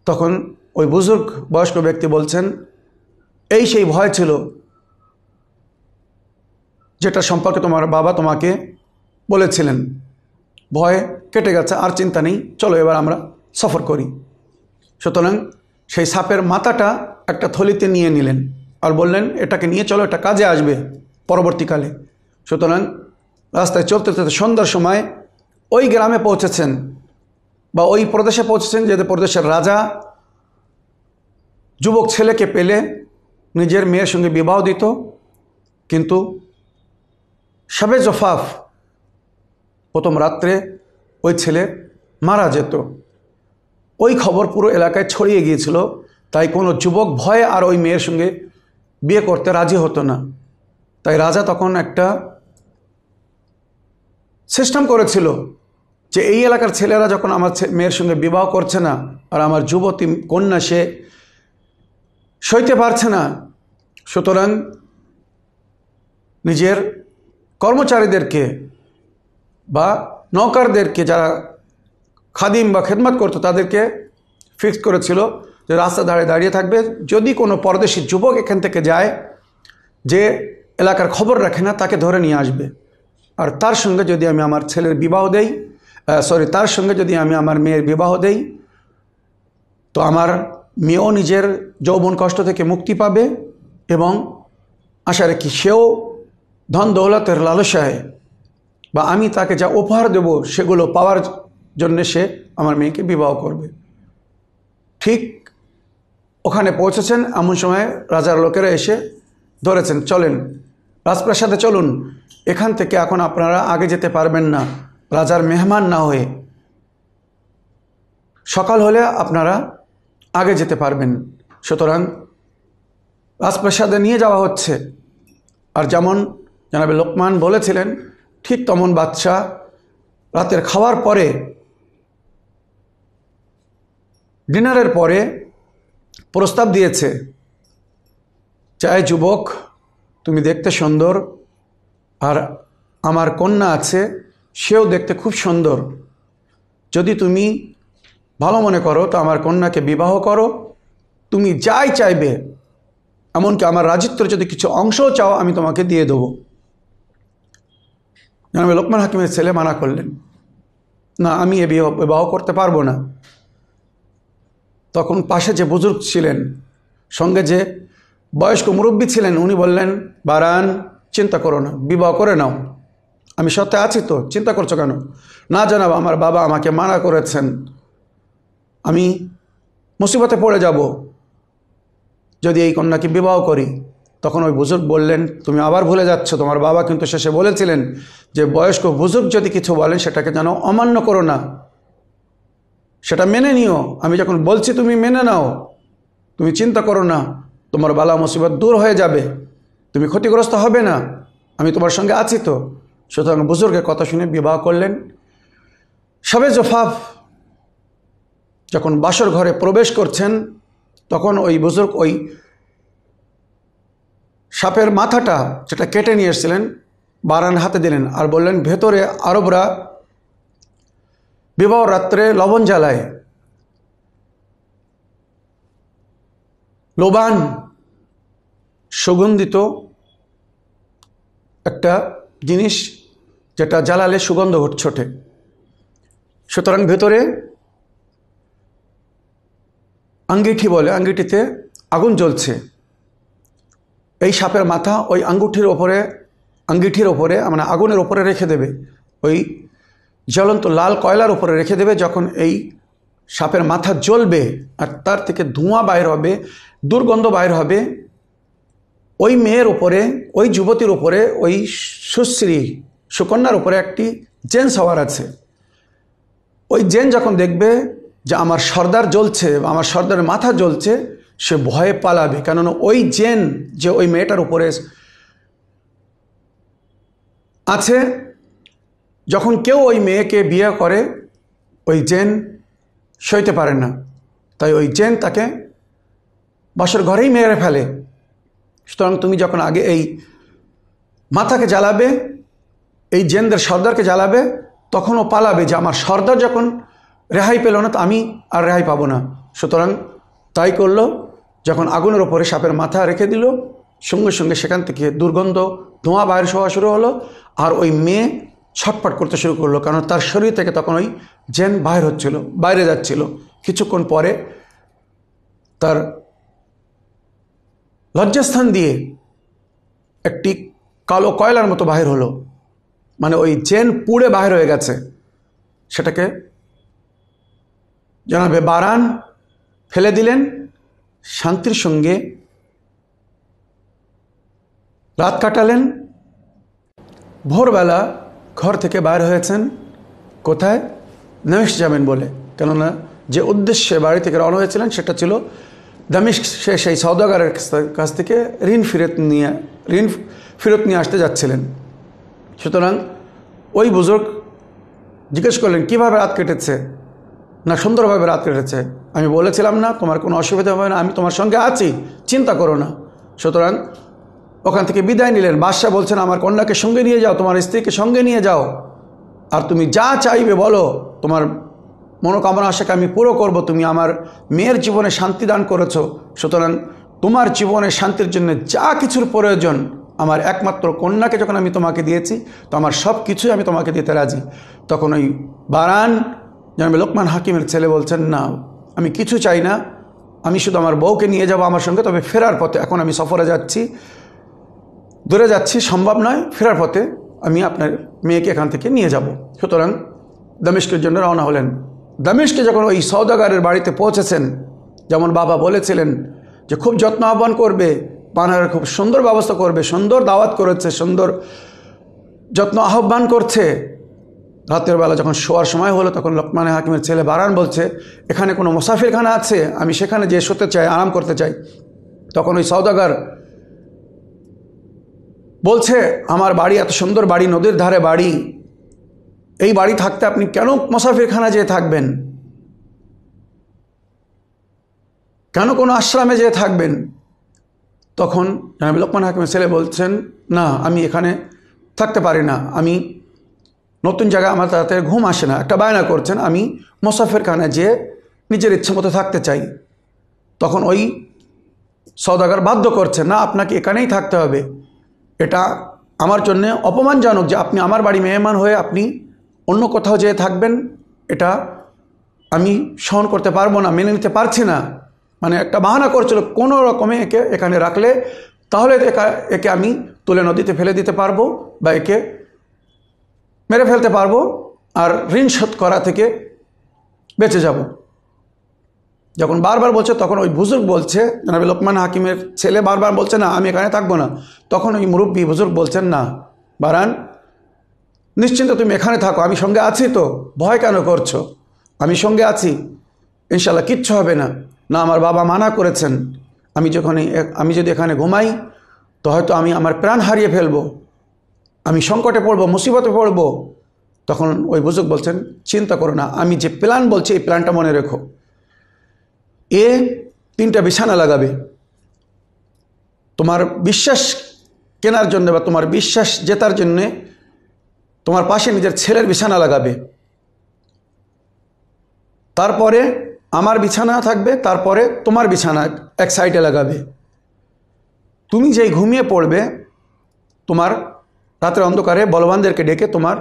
তখন ওই বুজুর্গ বয়স্ক ব্যক্তি বলছেন, এই সেই ভয় ছিল যেটা সম্পর্কে তোমার বাবা তোমাকে বলেছিলেন। ভয় কেটে গেছে, আর চিন্তা নেই, চলো এবার আমরা সফর করি। সুতরাং সেই সাপের মাথাটা একটা থলিতে নিয়ে নিলেন আর বললেন, এটাকে নিয়ে চলো, এটা কাজে আসবে পরবর্তীকালে। সুতরাং রাস্তায় চলতে চলতে সন্ধ্যার সময় ওই গ্রামে পৌঁছেছেন, বা ওই প্রদেশে পৌঁছেছেন, যে প্রদেশের রাজা যুবক ছেলেকে পেলে নিজের মেয়ের সঙ্গে বিবাহ দিত, কিন্তু শবে জফাফ, প্রথম রাত্রে ওই ছেলে মারা যেত। ওই খবর পুরো এলাকায় ছড়িয়ে গিয়েছিল, তাই কোনো যুবক ভয়ে আর ওই মেয়ের সঙ্গে বিয়ে করতে রাজি হতো না। তাই রাজা তখন একটা সিস্টেম করেছিল যে এই এলাকার ছেলেরা যখন আমার মেয়ের সঙ্গে বিবাহ করছে না, আর আমার যুবতী কন্যা সে সইতে পারছে না, সুতরাং নিজের কর্মচারীদেরকে বা নৌকারদেরকে, যারা খাদিম বা খেদমত করতো, তাদেরকে ফিক্স করেছিল যে রাস্তা দাঁড়িয়ে থাকবে, যদি কোনো পরদেশী যুবক এখান থেকে যায় যে এলাকার খবর রাখে না, তাকে ধরে নিয়ে আসবে। আর তার সঙ্গে যদি আমি আমার ছেলের বিবাহ দেই, তার সঙ্গে যদি আমি আমার মেয়ের বিবাহ দেই, তো আমার মেয়েও নিজের যৌবন কষ্ট থেকে মুক্তি পাবে, এবং আশা রাখি সেও ধন দৌলতের লালসায়, বা আমি তাকে যা উপহার দেব সেগুলো পাওয়ার জন্যে সে আমার মেয়েকে বিবাহ করবে। ঠিক ওখানে পৌঁছেছেন, এমন সময় রাজার লোকেরা এসে ধরেছেন, চলেন রাজপ্রাসাদে চলুন, এখান থেকে এখন আপনারা আগে যেতে পারবেন না রাজার মেহমান না হয়ে, সকাল হলে আপনারা আগে যেতে পারবেন। সুতরাং রাজপ্রাসাদে নিয়ে যাওয়া হচ্ছে। আর যেমন জনাবে লোকমান বলেছিলেন, ঠিক তেমন বাদশাহ রাতের খাওয়ার পরে, ডিনারের পরে প্রস্তাব দিয়েছে, চাই যুবক, তুমি দেখতে সুন্দর, আর আমার কন্যা আছে, সেও দেখতে খুব সুন্দর। যদি তুমি ভালো মনে করো তো আমার কন্যাকে বিবাহ করো। তুমি যাই চাইবে, এমনকি আমার রাজিত্বের যদি কিছু অংশও চাও, আমি তোমাকে দিয়ে দেবো। জনাবে লোকমান হাকিমের ছেলে মানা করলেন, না, আমি এ বিবাহ করতে পারবো না। তখন পাশে যে বুজুর্গ ছিলেন, সঙ্গে যে বয়স্ক মুরব্বী ছিলেন, উনি বললেন, বারান, চিন্তা করো না, বিবাহ করে নাও। আমি সত্যি আছি তো, চিন্তা করছো কেন? না জানাব, আমার বাবা আমাকে মানা করেছেন, আমি মুসিবতে পড়ে যাব যদি এই কন্যাকে বিবাহ করি। তখন ওই বুজুর্গ বললেন, তুমি আবার ভুলে যাচ্ছ, তোমার বাবা কিন্তু শেষে বলেছিলেন যে বয়স্ক বুজুর্গ যদি কিছু বলেন সেটাকে যেন অমান্য করো না, সেটা মেনে নিও। আমি যখন বলছি তুমি মেনে নাও, তুমি চিন্তা করো না, তোমার বালা মুসিবত দূর হয়ে যাবে, তুমি ক্ষতিগ্রস্ত হবে না, আমি তোমার সঙ্গে আছি তো। সুতরাং বুজুর্গের কথা শুনে বিবাহ করলেন। শবে জোফাফ যখন বাসর ঘরে প্রবেশ করছেন, তখন ওই বুজুর্গ ওই সাপের মাথাটা যেটা কেটে নিয়ে এসেছিলেন বারান হাতে দিলেন, আর বললেন, ভেতরে আরবরা বিবাহ রাত্রে লবণ জ্বালায়, লোবান সুগন্ধিত একটা জিনিস, যেটা জ্বালালে সুগন্ধ ছোটে। সুতরাং ভেতরে আঙ্গিঠি বলে, আঙ্গিঠিতে আগুন জ্বলছে। এই সাপের মাথা ওই আঙ্গুঠির ওপরে মানে আগুনের ওপরে রেখে দেবে, ওই জ্বলন্ত লাল কয়লার উপরে রেখে দেবে। যখন এই সাপের মাথা জ্বলবে আর তার থেকে ধোঁয়া বাইর হবে, দুর্গন্ধ বাইর হবে, ওই মেয়ের ওপরে, ওই যুবতীর ওপরে, ওই সুশ্রী সুকন্যার ওপরে একটি জেন সওয়ার আছে। ওই জেন যখন দেখবে যে আমার সর্দার জ্বলছে, আমার সর্দারের মাথা জ্বলছে, সে ভয়ে পালাবে। কেননা ওই জেন যে ওই মেয়েটার উপরে আছে, যখন কেউ ওই মেয়েকে বিয়ে করে, ওই জেন সইতে পারে না, তাই ওই জেন তাকে বাসর ঘরেই মেরে ফেলে। সুতরাং তুমি যখন আগে এই মাথাকে জ্বালাবে, এই জেনদের সর্দারকে জ্বালাবে, তখনও পালাবে যে আমার সর্দার যখন রেহাই পেল না, তো আমি আর রেহাই পাবো না। সুতরাং তাই করলো। যখন আগুনের ওপরে সাপের মাথা রেখে দিল, সঙ্গে সঙ্গে সেখান থেকে দুর্গন্ধ ধোঁয়া বাইরে হওয়া শুরু হলো, আর ওই মেয়ে ছটফট করতে শুরু করলো, কারণ তার শরীর থেকে তখন ওই জেন বাইরে যাচ্ছিল। কিছুক্ষণ পরে তার লজ্জাস্থান দিয়ে একটি কালো কয়লার মতো বাহির হলো, মানে ওই জেন পুড়ে বাহির হয়ে গেছে। সেটাকে জনাবে বারান ফেলে দিলেন, শান্তির সঙ্গে রাত কাটালেন। ভোরবেলা ঘর থেকে বাইর হয়েছেন, কোথায়? দামেস্ক যাবেন বলে। কেননা যে উদ্দেশ্যে বাড়ি থেকে রওনা হয়েছিলেন সেটা ছিল দামেস্ক। সে সেই সওদাগরের কাছ থেকে ঋণ ফেরত নিয়ে আসতে যাচ্ছিলেন। সুতরাং ওই বুজুর্গ জিজ্ঞেস করলেন, কীভাবে রাত কেটেছে? না, সুন্দরভাবে রাত কেটেছে। আমি বলেছিলাম না তোমার কোনো অসুবিধা হবে না, আমি তোমার সঙ্গে আছি, চিন্তা করো না। সুতরাং ওখান থেকে বিদায় নিলেন। বাদশাহ বলছেন, আমার কন্যাকে সঙ্গে নিয়ে যাও, তোমার স্ত্রীকে সঙ্গে নিয়ে যাও, আর তুমি যা চাইবে বলো, তোমার মনোকামনা আশাকে আমি পুরো করব। তুমি আমার মেয়ের জীবনে শান্তি দান করেছো, সুতরাং তোমার জীবনে শান্তির জন্য যা কিছুর প্রয়োজন, আমার একমাত্র কন্যাকে যখন আমি তোমাকে দিয়েছি, তো আমার সব কিছুই আমি তোমাকে দিতে রাজি। তখন ওই বারান জনাবে লোকমান হাকিমের ছেলে বলছেন, না, আমি কিছু চাই না, আমি শুধু আমার বউকে নিয়ে যাব আমার সঙ্গে। তবে ফেরার পথে, এখন আমি সফরে যাচ্ছি, দূরে যাচ্ছি, সম্ভব নয়, ফেরার পথে আমি আপনার মেয়েকে এখান থেকে নিয়ে যাব। সুতরাং দামেস্কের জন্য রওনা হলেন। দামেস্কে যখন ওই সওদাগরের বাড়িতে পৌঁছেছেন, যেমন বাবা বলেছিলেন যে খুব যত্ন আহ্বান করবে, পানার খুব সুন্দর ব্যবস্থা করবে, সুন্দর দাওয়াত করেছে, সুন্দর যত্ন আহ্বান করছে। রাতের বেলা যখন শোয়ার সময় হলো, তখন লোকমান হাকিমের ছেলে বারান বলছে, এখানে কোনো মুসাফিরখানা আছে? আমি সেখানে যেয়ে শুতে চাই, আরাম করতে চাই। তখন ওই সওদাগর বলছে, আমার বাড়ি এত সুন্দর বাড়ি, নদীর ধারে বাড়ি, এই বাড়ি থাকতে আপনি কেন মুসাফিরখানা যেয়ে থাকবেন, কেন কোনো আশ্রমে যেয়ে থাকবেন? তখন জনাব লোকমান হাকিমের ছেলে বলছেন, না আমি এখানে থাকতে পারি না, আমি নতুন জায়গায় আমার তাড়াতাড়ি ঘুম আসে না। একটা বায়না করছেন, আমি মুসাফিরখানায় যেয়ে নিজের ইচ্ছে মতো থাকতে চাই। তখন ওই সওদাগর বাধ্য করছে, না আপনাকে এখানেই থাকতে হবে, এটা আমার জন্য অপমানজনক যে আপনি আমার বাড়ি মেহমান হয়ে আপনি অন্য কোথাও যেয়ে থাকবেন, এটা আমি সহন করতে পারবো না, মেনে নিতে পারছি না। মানে একটা বাহানা করছিল, কোনো রকমে একে এখানে রাখলে তাহলে একে আমি তুলে নদীতে ফেলে দিতে পারবো বা একে মেরে ফেলতে পারবো, আর ঋণ শোধ করা থেকে বেঁচে যাব। যখন বারবার বলছে তখন ওই বুজুর্গ বলছে, জনাব লোকমান হাকিমের ছেলে বারবার বলছে, না আমি এখানে থাকবো না। তখন ওই মুরব্বী বুজুর্গ বলছেন, না বারান, নিশ্চিন্ত তুমি এখানে থাকো, আমি সঙ্গে আছি তো, ভয় কেন করছো, আমি সঙ্গে আছি, ইনশাল্লাহ কিচ্ছু হবে না। না আমার বাবা মানা করেছেন, আমি যদি এখানে ঘুমাই তো হয়তো আমি আমার প্রাণ হারিয়ে ফেলবো, আমি সংকটে পড়বো, মুসিবতে পড়বো। তখন ওই বুজুর্গ বলছেন, চিন্তা করো না, আমি যে প্ল্যান বলছি এই প্ল্যানটা মনে রেখো। এ 3টা বিছানা লাগাবে তোমার বিশ্বাস কেনার জন্য বা তোমার বিশ্বাস জেতার জন্যে, তোমার পাশে নিজের ছেলের বিছানা লাগাবে, তারপরে আমার বিছানা থাকবে, তারপরে তোমার বিছানা এক সাইডে লাগাবে। তুমি যেই ঘুমিয়ে পড়বে, তোমার রাতের অন্ধকারে বলবানদেরকে ডেকে তোমার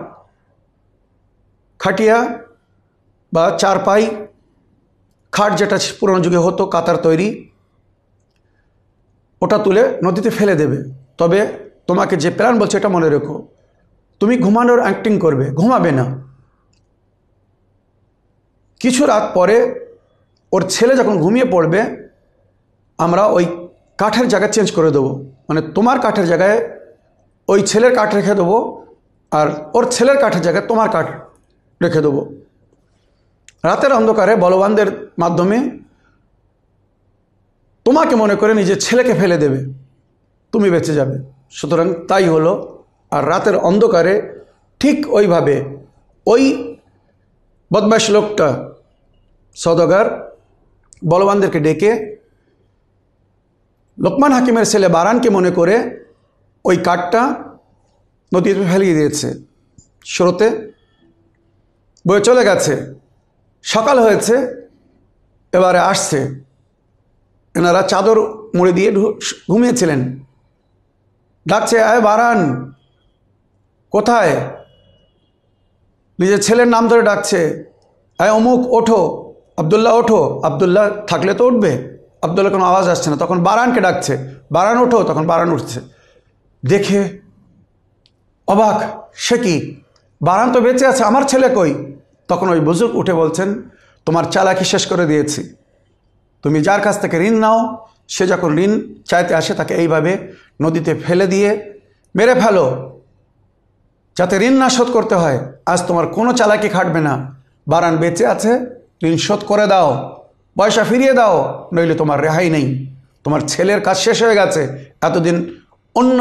খাটিয়া বা চারপাই খাট, যেটা পুরনো যুগে হতো কাতার তৈরি, ওটা তুলে নদীতে ফেলে দেবে। তবে তোমাকে যে প্ল্যান বলছে এটা মনে রেখো, তুমি ঘুমানোর অ্যাক্টিং করবে, ঘুমাবে না। কিছু রাত পরে ওর ছেলে যখন ঘুমিয়ে পড়বে, আমরা ওই কাঠের জায়গা চেঞ্জ করে দেবো, মানে তোমার কাঠের জায়গায় ওই ছেলের কাঠ রেখে দেবো, আর ওর ছেলের কাঠের জায়গায় তোমার কাঠ রেখে দেবো। রাতের অন্ধকারে বলবানদের মাধ্যমে তোমাকে মনে করে নিজের ছেলেকে ফেলে দেবে, তুমি বেঁচে যাবে। সুতরাং তাই হলো। আর রাতের অন্ধকারে ঠিক ওইভাবে ওই বদমাশ লোকটা সওদাগর বলবানদেরকে ডেকে লোকমান হাকিমের ছেলে বারানকে মনে করে ওই কাঠটা নদীতে ফেলিয়ে দিয়েছে। স্রোতে বয়ে চলে গেছে। সকাল হয়েছে, এবারে আসছে। এনারা চাদর মুড়ি দিয়ে ঘুমিয়েছিলেন। ডাকছে, আয় বারান, কোথায়? নিজের ছেলের নাম ধরে ডাকছে, আয় অমুক, ওঠো, আবদুল্লাহ ওঠো। আবদুল্লাহ থাকলে তো উঠবে, আবদুল্লাহ কোনো আওয়াজ আসছে না। তখন বারানকে ডাকছে, বারান ওঠো। তখন বারান উঠছে। দেখে অবাক, সে কি, বারান তো বেঁচে আছে, আমার ছেলে কই? তখন ওই বুজুর্গ উঠে বলছেন, তোমার চালাকি শেষ করে দিয়েছি। তুমি যার কাছ থেকে ঋণ নাও, সে যখন ঋণ চাইতে আসে তাকে এইভাবে নদীতে ফেলে দিয়ে মেরে ফেলো, যাতে ঋণ না শোধ করতে হয়। আজ তোমার কোনো চালাকি খাটবে না। বারান বেঁচে আছে, ঋণ শোধ করে দাও, পয়সা ফিরিয়ে দাও, নইলে তোমার রেহাই নেই। তোমার ছেলের কাজ শেষ হয়ে গেছে। এতদিন অন্য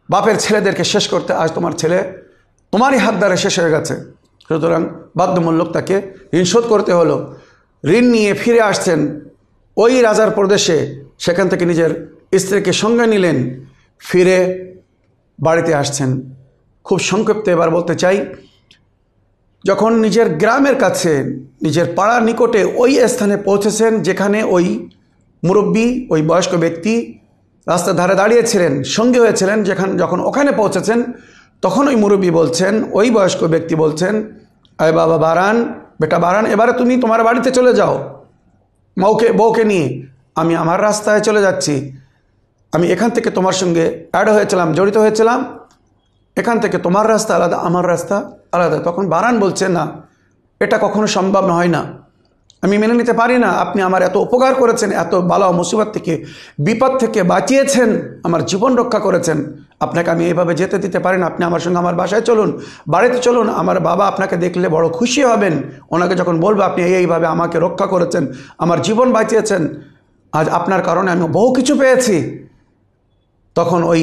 বাপের ছেলেদেরকে শেষ করতে, আজ তোমার ছেলে তোমারই হাত দ্বারা শেষ হয়ে গেছে। সুতরাং বাধ্যমূলক তাকে ঋণ শোধ করতে হলো। ঋণ নিয়ে ফিরে আসছেন ওই রাজার প্রদেশে। সেখান থেকে নিজের স্ত্রীকে সঙ্গে নিলেন, ফিরে বাড়িতে আসছেন। খুব সংক্ষিপ্ত এবার বলতে চাই, যখন নিজের গ্রামের কাছে, নিজের পাড়ার নিকটে ওই স্থানে পৌঁছেছেন যেখানে ওই মুরব্বী, ওই বয়স্ক ব্যক্তি রাস্তার ধারে দাঁড়িয়েছিলেন, সঙ্গী হয়েছিলেন, যখন ওখানে পৌঁছেছেন তখন ওই মুরব্বী বলছেন, ওই বয়স্ক ব্যক্তি বলছেন, আয় বাবা বারান, বেটা বারান, এবারে তুমি তোমার বাড়িতে চলে যাও বউকে নিয়ে। আমি আমার রাস্তায় চলে যাচ্ছি। আমি এখান থেকে তোমার সঙ্গে অ্যাড হয়েছিলাম, জড়িত হয়েছিলাম। এখান থেকে তোমার রাস্তা আলাদা, আমার রাস্তা আলাদা। তখন বারান বলছে, না, এটা কখনো সম্ভব হয় না, আমি মেনে নিতে পারি না। আপনি আমার এত উপকার করেছেন, এত বালা মুসিবত থেকে, বিপদ থেকে বাঁচিয়েছেন, আমার জীবন রক্ষা করেছেন, আপনাকে আমি এইভাবে যেতে দিতে পারি না। আপনি আমার সঙ্গে আমার বাসায় চলুন, বাড়িতে চলুন। আমার বাবা আপনাকে দেখলে বড় খুশি হবেন। ওনাকে যখন বলবো আপনি এইভাবে আমাকে রক্ষা করেছেন, আমার জীবন বাঁচিয়েছেন, আজ আপনার কারণে আমি বহু কিছু পেয়েছি। তখন ওই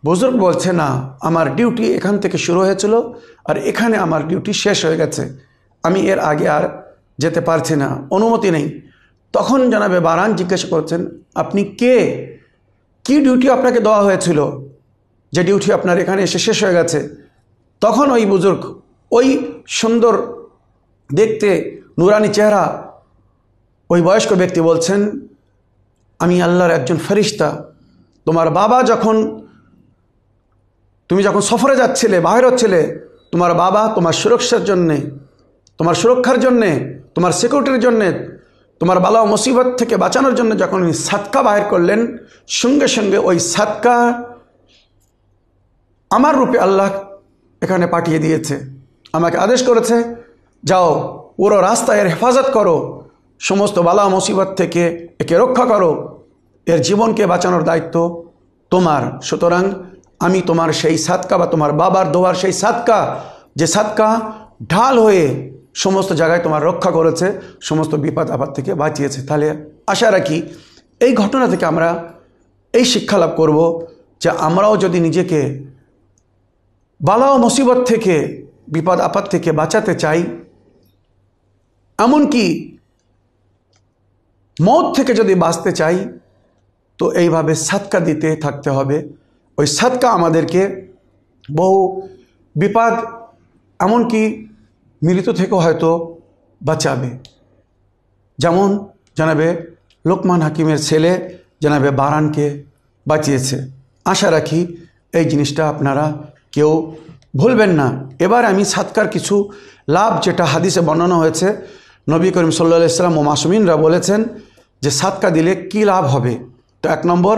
বুজুর্গ বলছে, না, আমার ডিউটি এখান থেকে শুরু হয়েছিল আর এখানে আমার ডিউটি শেষ হয়ে গেছে, আমি এর আগে আর যেতে পারছি না, অনুমতি নেই। তখন জনাবে বারান জিজ্ঞাসা করছেন, আপনি কে, কি ডিউটি আপনাকে দেওয়া হয়েছিল যে ডিউটি আপনার এখানে এসে শেষ হয়ে গেছে? তখন ওই বুজুর্গ, ওই সুন্দর দেখতে নুরানি চেহারা ওই বয়স্ক ব্যক্তি বলছেন, আমি আল্লাহর একজন ফেরেশতা। তোমার বাবা তুমি যখন সফরে যাচ্ছিলে, বাহির হচ্ছিলে, তোমার বাবা তোমার সুরক্ষার জন্যে, তোমার সুরক্ষার জন্যে, তোমার সিকিউরিটির জন্যে, তোমার বালা ও মুসিবত থেকে বাঁচানোর জন্য যখন উনি সাদকা বাহির করলেন, সঙ্গে সঙ্গে ওই সাদকা আমার রূপে আল্লাহ এখানে পাঠিয়ে দিয়েছে। আমাকে আদেশ করেছে, যাও পুরো রাস্তায় এর হেফাজত করো, সমস্ত বালা মুসিবত থেকে একে রক্ষা করো, এর জীবনকে বাঁচানোর দায়িত্ব তোমার। সুতরাং আমি তোমার সেই সাদকা বা তোমার বাবার দোয়ার সেই সাদকা, যে সাদকা ঢাল হয়ে সমস্ত জায়গায় তোমার রক্ষা করেছে, সমস্ত বিপদ আপদ থেকে বাঁচিয়েছে। তাহলে আশা রাখি এই ঘটনা থেকে আমরা এই শিক্ষা লাভ করব যে আমরাও যদি নিজেকে বালা ও মুসিবত থেকে, বিপদ আপদ থেকে বাঁচাতে চাই, এমনকি মৌত থেকে যদি বাঁচতে চাই, তো এইভাবে সাদকা দিতে থাকতে হবে। ওই সাদকা আমাদেরকে বহু বিপদ, এমনকি মৃত্যু থেকেও হয়তো বাঁচাবে। যেমন জনাবে লোকমান হাকিমের ছেলে জনাবে বারানকে বাঁচিয়েছে। আশা রাখি এই জিনিসটা আপনারা কেউ ভুলবেন না। এবার আমি সাদকার কিছু লাভ, যেটা হাদিসে বর্ণনা হয়েছে, নবী করিম সাল্লাল্লাহু আলাইহি ওয়াসাল্লাম ও মাসুমিনরা বলেছেন যে সাদকা দিলে কি লাভ হবে। তো 1 নম্বর,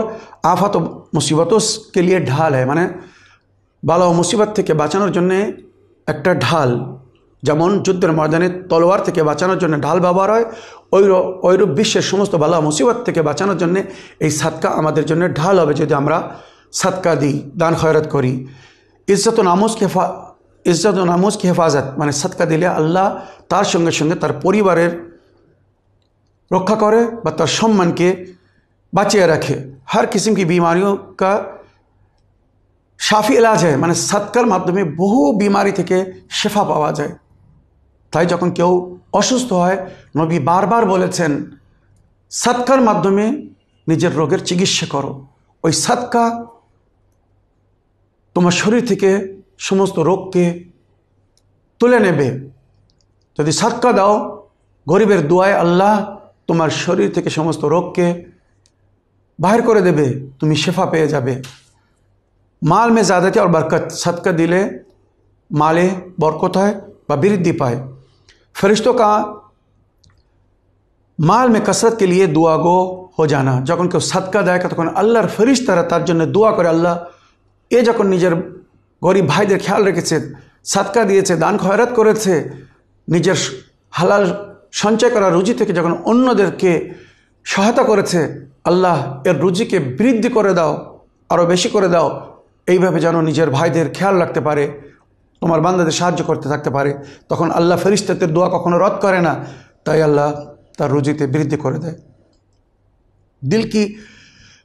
আফাত মুসিবতোं के लिए ঢাল है, মানে বালা ও মুসিবত থেকে বাঁচানোর জন্যে একটা ঢাল। যেমন যুদ্ধের ময়দানে তলোয়ার থেকে বাঁচানোর জন্য ঢাল ব্যবহার হয়, ওইরূপ বিশ্বের সমস্ত বালা মুসিবত থেকে বাঁচানোর জন্য এই সাদকা আমাদের জন্য ঢাল হবে যদি আমরা সাদকা দিই, দান খয়রাত করি। ইজ্জত ও নামুজ কি হেফাজত, মানে সাদকা দিলে আল্লাহ তার সঙ্গে সঙ্গে তার পরিবারের রক্ষা করে বা তার সম্মানকে বাঁচিয়ে রাখে। हर किस्म की बीमारियों का शाफी इलाज है, মানে সাদকার মাধ্যমে বহু বিমারি থেকে শেফা পাওয়া যায়। তাই যখন কেউ অসুস্থ হয়, নবী বারবার বলেছেন সাদকার মাধ্যমে নিজের রোগের চিকিৎসা করো। ওই সাদকা তোমার শরীর থেকে সমস্ত রোগকে তুলে নেবে। যদি সাদকা দাও, গরিবের দোয়ায় আল্লাহ তোমার শরীর থেকে সমস্ত রোগকে बाहर করে দেবে, তুমি শেফা পেয়ে যাবে। माल में ज़्यादती और बरकत, सदका दिले माले बरकत है व वृद्धि पाए। फरिश्तों का माल में कसरत के लिए दुआ गो हो जाना, যখন কেউ সদকা দেয় তখন আল্লাহর ফেরেশতারা তার জন্য দোয়া করে, আল্লাহ এ যখন নিজের গরিব ভাইদের খেয়াল রেখেছে, সদকা দিয়েছে, দান খয়রাত করেছে, নিজের হালাল সঞ্চয় করা রুজি থেকে যখন অন্যদেরকে সহায়তা করেছে, আল্লাহ এর রুজিকে বৃদ্ধি করে দাও, আরও বেশি করে দাও। এইভাবে যেন নিজের ভাইদের খেয়াল রাখতে পারে, তোমার বান্দাদের সাহায্য করতে থাকতে পারে। তখন আল্লাহ ফেরেশতাদের দোয়া কখনো রদ করে না, তাই আল্লাহ তার রুজিতে বৃদ্ধি করে দেয়। দিল কি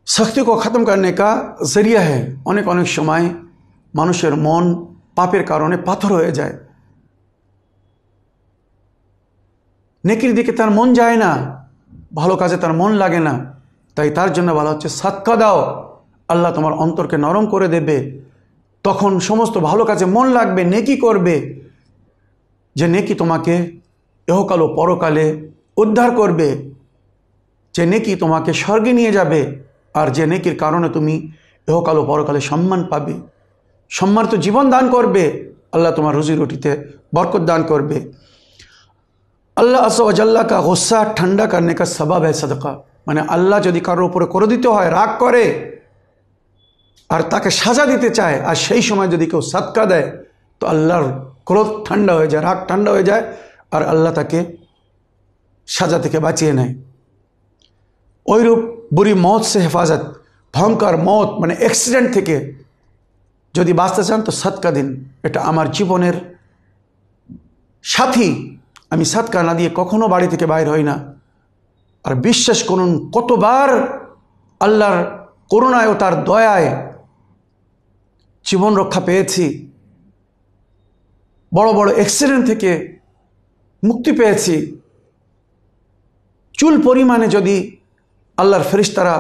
শক্তি কো খতম করনে কা জরিয়া হ্যায়, অনেক অনেক সময় মানুষের মন পাপের কারণে পাথর হয়ে যায়, নেকির দিকে তার মন যায় না, ভালো কাজে তার মন লাগে না। তাই তার জন্য বলা হচ্ছে সাদকা দাও, আল্লাহ তোমার অন্তরকে নরম করে দেবে, তখন সমস্ত ভালো কাজে মন লাগবে, নেকি করবে, যে নেকি তোমাকে ইহকাল ও পরকালে উদ্ধার করবে, যে নেকি তোমাকে স্বর্গে নিয়ে যাবে, আর যে নেকির কারণে তুমি ইহকাল ও পরকালে সম্মান পাবে, সম্মানিত জীবন দান করবে, আল্লাহ তোমার রুজি রুটিতে বরকত দান করবে। আল্লাহ আযজা ওয়া জাল্লা কা গুসা ঠান্ডা করনে কা সবাব है सदका, মানে আল্লাহ যদি কারোর উপরে ক্রোধিত হয়, রাগ করে আর তাকে সাজা দিতে চায়, আর সেই সময় যদি কেউ সদকা দেয়, তো আল্লাহর ক্রোধ ঠান্ডা হয়ে যায়, রাগ ঠান্ডা হয়ে যায়, আর আল্লাহ তাকে সাজা থেকে বাঁচিয়ে নেয়। ওইরূপ বুড়ি মौत से হেফাজত, ভয়ঙ্কর মौत মানে অ্যাক্সিডেন্ট থেকে যদি বাঁচতে চান তো সদকা দিন। এটা আমার জীবনের সাথী, আমি সদকা না দিয়ে কখনো বাড়ি থেকে বাইর হই না। আর বিশ্বাস করুন, কতবার আল্লাহর করুণায় ও তার দয়ায় জীবন রক্ষা পেয়েছি, বড় বড় অ্যাক্সিডেন্ট থেকে মুক্তি পেয়েছি। চুল পরিমাণে যদি আল্লাহর ফেরেশতারা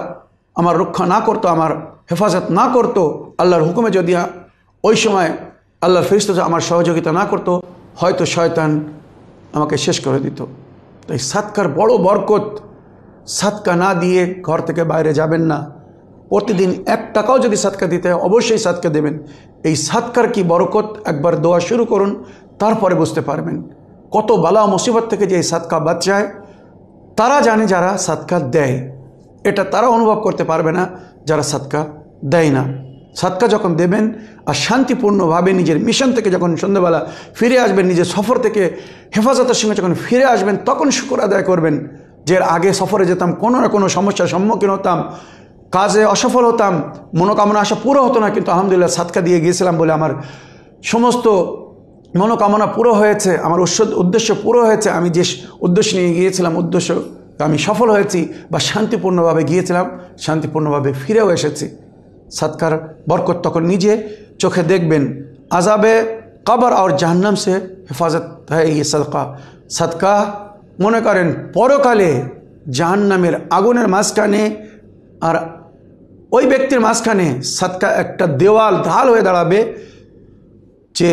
আমার রক্ষা না করতো, আমার হেফাজত না করতো, আল্লাহর হুকুমে যদি ওই সময় আল্লাহর ফেরেশতা আমার সহযোগিতা না করতো, হয়তো শয়তান আমাকে শেষ করে দিত। তাই সাদকার বড় বরকত। সাদকা না দিয়ে ঘর থেকে বাইরে যাবেন না। প্রতিদিন 1 টাকাও যদি সাদকা দিতে হয়, অবশ্যই সাদকা দেবেন। এই সাদকার কি বরকত, একবার দোয়া শুরু করুন, তারপরে বুঝতে পারবেন কত বালা মুসিবত থেকে যে এই সাদকা বাঁচায়। তারা জানে যারা সাদকা দেয়, এটা তারা অনুভব করতে পারবে না যারা সাদকা দেয় না। সাদকা যখন দেবেন আর শান্তিপূর্ণভাবে নিজের মিশন থেকে যখন সন্ধ্যাবেলা ফিরে আসবেন, নিজের সফর থেকে হেফাজতের সঙ্গে যখন ফিরে আসবেন, তখন শুকর আদায় করবেন যে এর আগে সফরে যেতাম, কোনো না কোনো সমস্যার সম্মুখীন হতাম, কাজে অসফল হতাম, মনোকামনা আশা পুরো হতো না, কিন্তু আলহামদুলিল্লাহ সাদকা দিয়ে গিয়েছিলাম বলে আমার সমস্ত মনোকামনা পুরো হয়েছে, আমার উদ্দেশ্য পুরো হয়েছে। আমি যে উদ্দেশ্য নিয়ে গিয়েছিলাম, উদ্দেশ্য আমি সফল হয়েছি, বা শান্তিপূর্ণভাবে গিয়েছিলাম, শান্তিপূর্ণভাবে ফিরেও এসেছি। সাদকার বরকত তখন নিজে চোখে দেখবেন। আজাবে কবর আর জাহান্নাম সে হেফাজত হয় এই সদকা। সাদকা মনে করেন পরকালে জাহান্নামের আগুনের মাঝখানে আর ওই ব্যক্তির মাঝখানে সাদকা একটা দেওয়াল, ঢাল হয়ে দাঁড়াবে, যে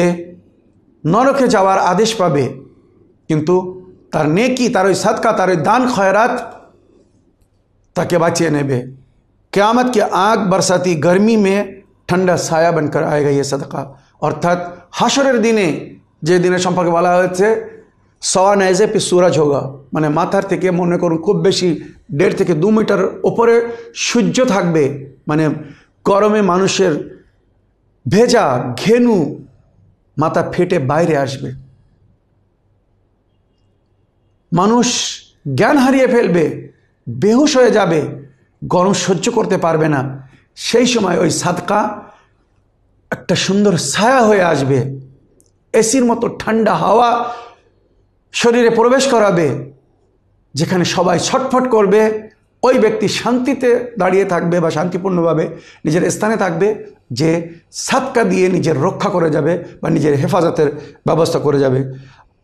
নরকে যাওয়ার আদেশ পাবে, কিন্তু তার নেকি, তার ওই সাদকা, তার ওই দান খয়রাত তাকে বাঁচিয়ে নেবে। क़यामत की आग बरसाती गर्मी में ठंडा साया बनकर आएगा ये सदका। অর্থাৎ হাসরের দিনে, যে দিনের সম্পর্কে বলা হয়েছে সওয়া নাইজে পি सूरज होगा, মানে মাথার থেকে মনে করুন খুব বেশি 1.5 থেকে 2 মিটার উপরে সূর্য থাকবে, মানে গরমে মানুষের ভেজা ঘেনু মাথা ফেটে বাইরে আসবে, মানুষ জ্ঞান হারিয়ে ফেলবে, বেহুশ হয়ে যাবে, গরম সহ্য করতে পারবে না। সেই সময় ওই সাদকা একটা সুন্দর ছায়া হয়ে আসবে, এসির মতো ঠান্ডা হাওয়া শরীরে প্রবেশ করাবে, যেখানে সবাই ছটফট করবে। ওই ব্যক্তি শান্তিতে দাঁড়িয়ে থাকবে বা শান্তিপূর্ণভাবে নিজের স্থানে থাকবে, যে সাদকা দিয়ে নিজের রক্ষা করে যাবে বা নিজের হেফাজতের ব্যবস্থা করে যাবে।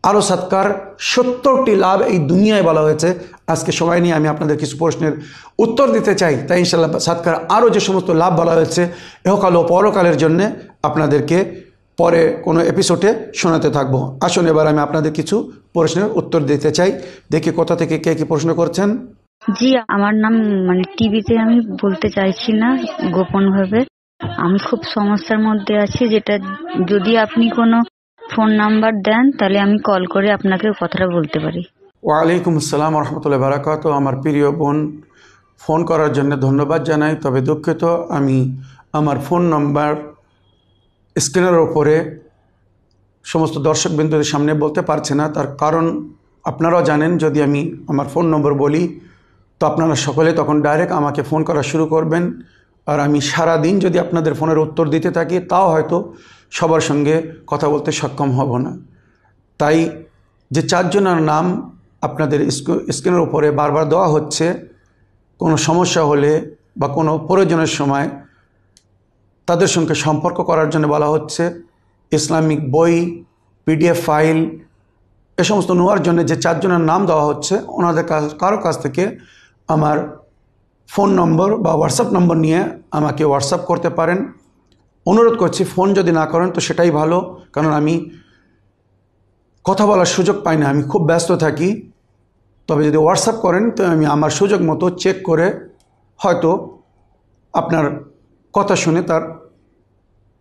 আরও সাদকার 70টি লাভ এই দুনিয়ায় বলা হয়েছে। আজকে সময় নিয়ে আমি আপনাদের কিছু প্রশ্নের উত্তর দিতে চাই। তাই ইনশাআল্লাহ সাদকার আরও যে সমস্ত লাভ বলা হয়েছে ইহকাল ও পরকালের জন্যে আপনাদেরকে পরে কোনো এপিসোডে শোনাতে থাকবো। আসুন এবার আমি আপনাদের কিছু প্রশ্নের উত্তর দিতে চাই। দেখি কোথা থেকে কে কী প্রশ্ন করছেন। জি, আমার নাম টিভিতে আমি বলতে চাইছি না, গোপনভাবে। আমি খুব সমস্যার মধ্যে আছি, যেটা যদি আপনি কোনো ফোন নাম্বার দেন তাহলে আমি কল করে আপনাকে কথাটা বলতে পারি। ওয়ালাইকুম আসসালাম রহমতুল্লাহ বারাকাত। আমার প্রিয় বোন, ফোন করার জন্য ধন্যবাদ জানাই, তবে দুঃখিত আমি আমার ফোন নাম্বার স্ক্রিনের ওপরে সমস্ত দর্শকবৃন্দদের সামনে বলতে পারছি না। তার কারণ আপনারাও জানেন, যদি আমি আমার ফোন নম্বর বলি তো আপনারা সকলে তখন ডাইরেক্ট আমাকে ফোন করা শুরু করবেন, আর আমি সারা দিন যদি আপনাদের ফোনের উত্তর দিতে থাকি তাও হয়তো সবার সঙ্গে কথা বলতে সক্ষম হব না। তাই যে 4 জনের নাম আপনাদের স্ক্রিনের উপরে বারবার দেওয়া হচ্ছে, কোনো সমস্যা হলে বা কোনো প্রয়োজনের সময় তাদের সঙ্গে সম্পর্ক করার জন্য বলা হচ্ছে। ইসলামিক বই, পিডিএফ ফাইল এ সমস্ত নেওয়ার জন্য যে 4 জনের নাম দেওয়া হচ্ছে, ওনাদের কারো কাছ থেকে আমার ফোন নম্বর বা হোয়াটসঅ্যাপ নম্বর নিয়ে আমাকে হোয়াটসঅ্যাপ করতে পারেন। অনুরোধ করছি, ফোন যদি না করেন তো সেটাই ভালো, কারণ আমি কথা বলার সুযোগ পাই না, আমি খুব ব্যস্ত থাকি। তবে যদি হোয়াটসঅ্যাপ করেন তো আমি আমার সুযোগ মতো চেক করে হয়তো আপনার কথা শুনে তার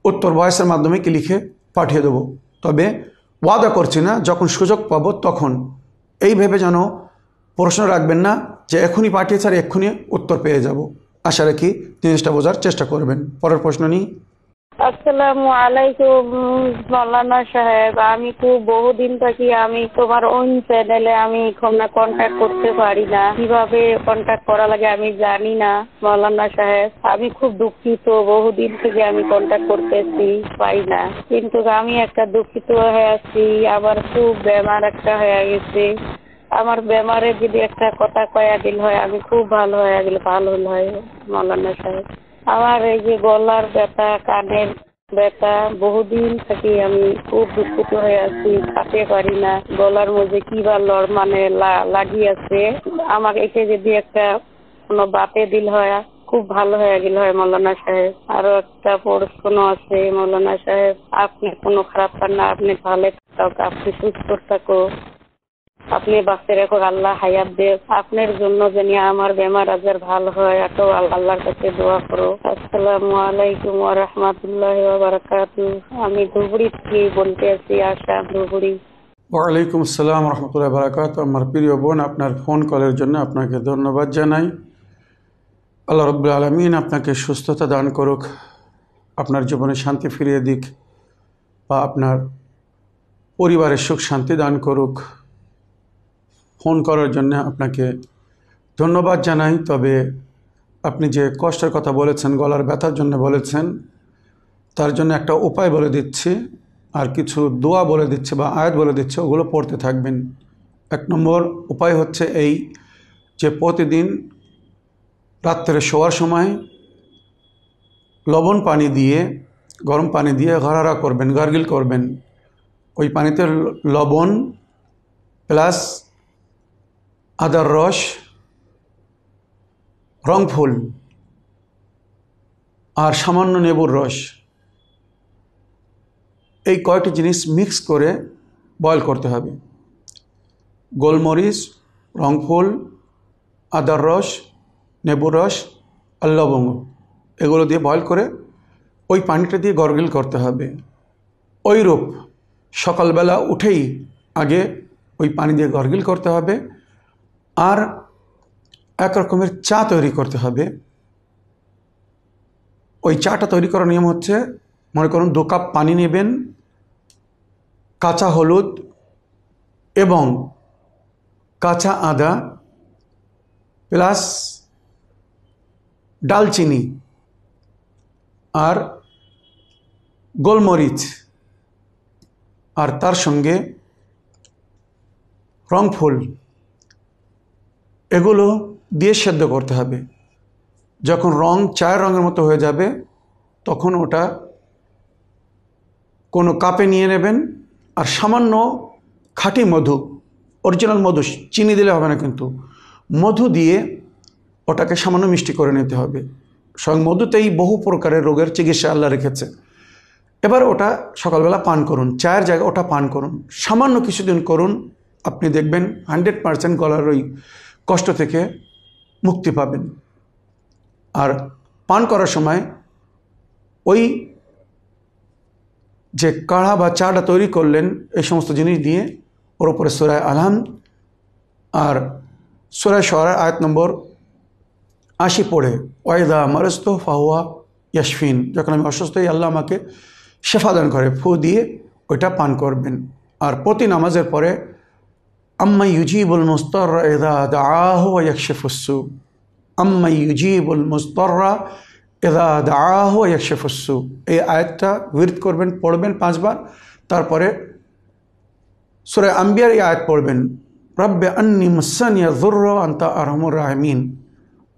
উত্তর ভয়েসের মাধ্যমে কি লিখে পাঠিয়ে দেবো। তবে ওয়াদা করছি না, যখন সুযোগ পাবো তখন। এই ভেবে যেন প্রশ্ন রাখবেন না যে এখনই পাঠিয়েছে আর এক্ষুনি উত্তর পেয়ে যাব। আশা রাখি জিনিসটা বোঝার চেষ্টা করবেন। পরের প্রশ্ন নিই। আসসালামু আলাইকুম মৌলানা সাহেব, আমি তো বহুদিন থেকে আমি তোমার ওন চ্যানেলে আমি কন্ট্যাক্ট করতে পারি না, কিভাবে কন্ট্যাক্ট করা লাগে আমি জানি না মৌলানা সাহেব। আমি খুব দুঃখিত, বহুদিন থেকে আমি কন্ট্যাক্ট করতেছি পাই না, কিন্তু আমি একটা দুঃখিত হয়ে আছি, আমার খুব বেমার একটা হয়ে গেছে। আমার বেমারে যদি একটা কথা কয়া দিল হয় আমি খুব ভালো হয়ে গেলে ভালো হয় মৌলানা সাহেব। আমার এই যে গলার ব্যথা, কানের ব্যথা, বহুদিন থেকে আমি খুব দুঃখিত হয়ে আছি, খাতে পারি না, গলার মধ্যে কি বা লাগিয়ে আছে। আমাকে একে যদি একটা কোনো বাতে দিল হয় খুব ভালো হয়ে গেল হয় মৌলানা সাহেব। আরো একটা প্রশ্ন আছে মৌলানা সাহেব, আপনি কোনো খারাপ পান না, আপনি ভালো থাকো, আপনি সুস্থ থাকো, আপনি বাঁচতে রাখো, আল্লাহ হায়াত দেব, আপনার জন্য জানি আমার বেমার আজার ভালো হয়, এত আল্লাহর কাছে দোয়া করো। আসসালামু আলাইকুম ওয়া রাহমাতুল্লাহি ওয়া বারাকাতুহু। আমি ধুবড়ি থেকে বলতে আছি, আশা ধুবড়ি। ওয়ালাইকুম আসসালাম রহমতুল্লাহ বারাকাত। আমার প্রিয় বোন, আপনার ফোন কলের জন্য আপনাকে ধন্যবাদ জানাই। আল্লাহ রব্বুল আলামিন আপনাকে সুস্থতা দান করুক, আপনার জীবনে শান্তি ফিরিয়ে দিক, বা আপনার পরিবারের সুখ শান্তি দান করুক। ফোন করার জন্য আপনাকে ধন্যবাদ জানাই। তবে আপনি যে কষ্টের কথা বলেছেন, গলার ব্যথার জন্য বলেছেন, তার জন্য একটা উপায় বলে দিচ্ছি, আর কিছু দোয়া বলে দিচ্ছে বা আয়াত বলে দিচ্ছে, ওগুলো পড়তে থাকবেন। 1 নম্বর উপায় হচ্ছে এই যে প্রতিদিন রাত্রে শোয়ার সময় লবণ পানি দিয়ে, গরম পানি দিয়ে গড়ারা করবেন, গার্গিল করবেন। ওই পানিতে লবণ প্লাস আদার রস, রংফুল আর সামান্য লেবুর রস, এই কয়টি জিনিস মিক্স করে বয়েল করতে হবে। গোলমরিচ, রংফুল, আদার রস, লেবুর রস আর লবঙ্গ, এগুলো দিয়ে বয়েল করে ওই পানিটা দিয়ে গরগিল করতে হবে। ওইরূপ সকালবেলা উঠেই আগে ওই পানি দিয়ে গরগিল করতে হবে। আর এক রকমের চা তৈরি করতে হবে। ওই চাটা তৈরি করার নিয়ম হচ্ছে, মনে করুন 2 কাপ পানি নেবেন, কাঁচা হলুদ এবং কাঁচা আদা প্লাস ডালচিনি আর গোলমরিচ, আর তার সঙ্গে রংফুল, এগুলো দিয়ে সেদ্ধ করতে হবে। যখন চায়ের রঙের মতো হয়ে যাবে তখন ওটা কোনো কাপে নিয়ে নেবেন। আর সামান্য খাঁটি মধু, অরিজিনাল মধু, চিনি দিলে হবে না, কিন্তু মধু দিয়ে ওটাকে সামান্য মিষ্টি করে নিতে হবে। স্বয়ং মধুতেই বহু প্রকারের রোগের চিকিৎসা আল্লাহ রেখেছে। এবার ওটা সকালবেলা পান করুন, চায়ের জায়গায় ওটা পান করুন, সামান্য কিছুদিন করুন, আপনি দেখবেন 100% গলার ওই কষ্ট থেকে মুক্তি পাবেন। আর পান করার সময় ওই যে কাঢ়া বা চাটা তৈরি করলেন এই সমস্ত জিনিস দিয়ে ওর উপরে সূরা আলহাম আর সূরা শুআরা আয়াত নম্বর 80 পড়ে, ওয়াইদা মারস্তু ফাহুয়া ইয়াশফিন, যখন আমি অসুস্থ হই আল্লাহ আমাকে শেফা দান করে, ফু দিয়ে ওইটা পান করবেন। আর প্রতি নামাজের পরে আম্মা ইউজিবুল মুস্তাররা ইযা দাআহু ওয়া ইয়াকশিফুস সু, আম্মা ইউজিবুল মুস্তাররা ইযা দাআহু ওয়া ইয়াকশিফুস সু, এই আয়াতটা উইরদ করবেন, পড়বেন 5 বার। তারপরে সূরা আম্বিয়ার এই আয়াত পড়বেন, রব্বে আন্নি মাসানিয়া যুররু ওয়া আনতা আরহামুর রাহিমিন,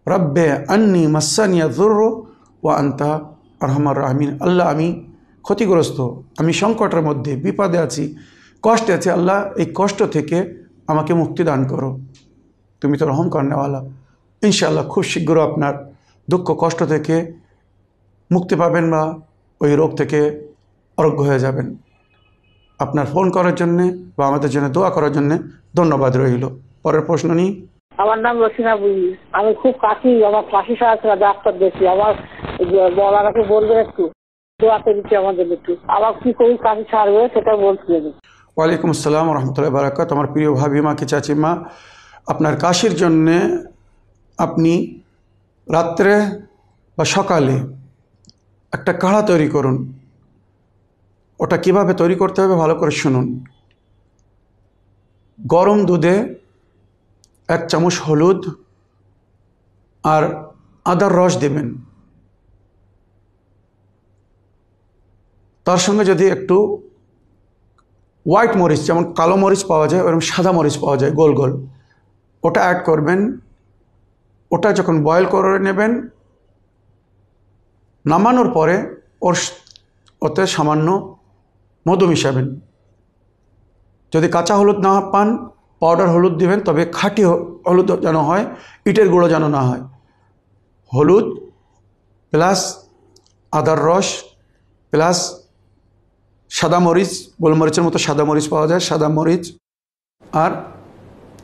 রব্বে আন্নি মাসানিয়া যুররু ওয়া আনতা আরহামুর রাহিমিন। আল্লাহ আমি ক্ষতিগ্রস্ত, আমি সংকটের মধ্যে, বিপদে আছি, কষ্টে আছি, আল্লাহ এই কষ্ট থেকে আমাকে মুক্তি দান করো, তুমি তো রহম করনেওয়ালা। ইনশাআল্লাহ খুব শীঘ্র আপনার দুঃখ কষ্ট থেকে মুক্তি পাবেন বা ওই রোগ থেকে আরোগ্য হয়ে যাবেন। আপনার ফোন করার জন্যে বা আমাদের জন্য দোয়া করার জন্যে ধন্যবাদ রইল। পরের প্রশ্ন নিই। আমার নাম রসিনা বুঝি, আমি খুব কাশি, আমার কাশি সারা ডাক্তার দেখি, আমার বলারাকে বলবেন একটু দোয়াতে দিচ্ছি আমাদের একটু, আবার কি করি কাশি ছাড়বে সেটা বলছিলেন। ওয়ালাইকুম আসসালাম রহমতুল্লাহ বারাকাত। আমার প্রিয় ভাবি মা, কি চাচিমা, আপনার কাশির জন্যে আপনি রাত্রে বা সকালে একটা কাঢ়া তৈরি করুন। ওটা কিভাবে তৈরি করতে হবে ভালো করে শুনুন। গরম দুধে 1 চামচ হলুদ আর আদার রস দেবেন, তার সঙ্গে যদি একটু হোয়াইট মরিচ, যেমন কালো মরিচ পাওয়া যায় ওরকম সাদা মরিচ পাওয়া যায় গোল গোল, ওটা অ্যাড করবেন। ওটা যখন বয়েল করে নেবেন, নামানোর পরে ওতে সামান্য মধু মিশাবেন। যদি কাঁচা হলুদ না পান পাউডার হলুদ দিবেন, তবে খাঁটি হলুদ যেন হয়, ইটের গুঁড়ো যেন না হয়। হলুদ প্লাস আদার রস প্লাস সাদা মরিচ, গোলমরিচের মতো সাদা মরিচ পাওয়া যায়, সাদা মরিচ আর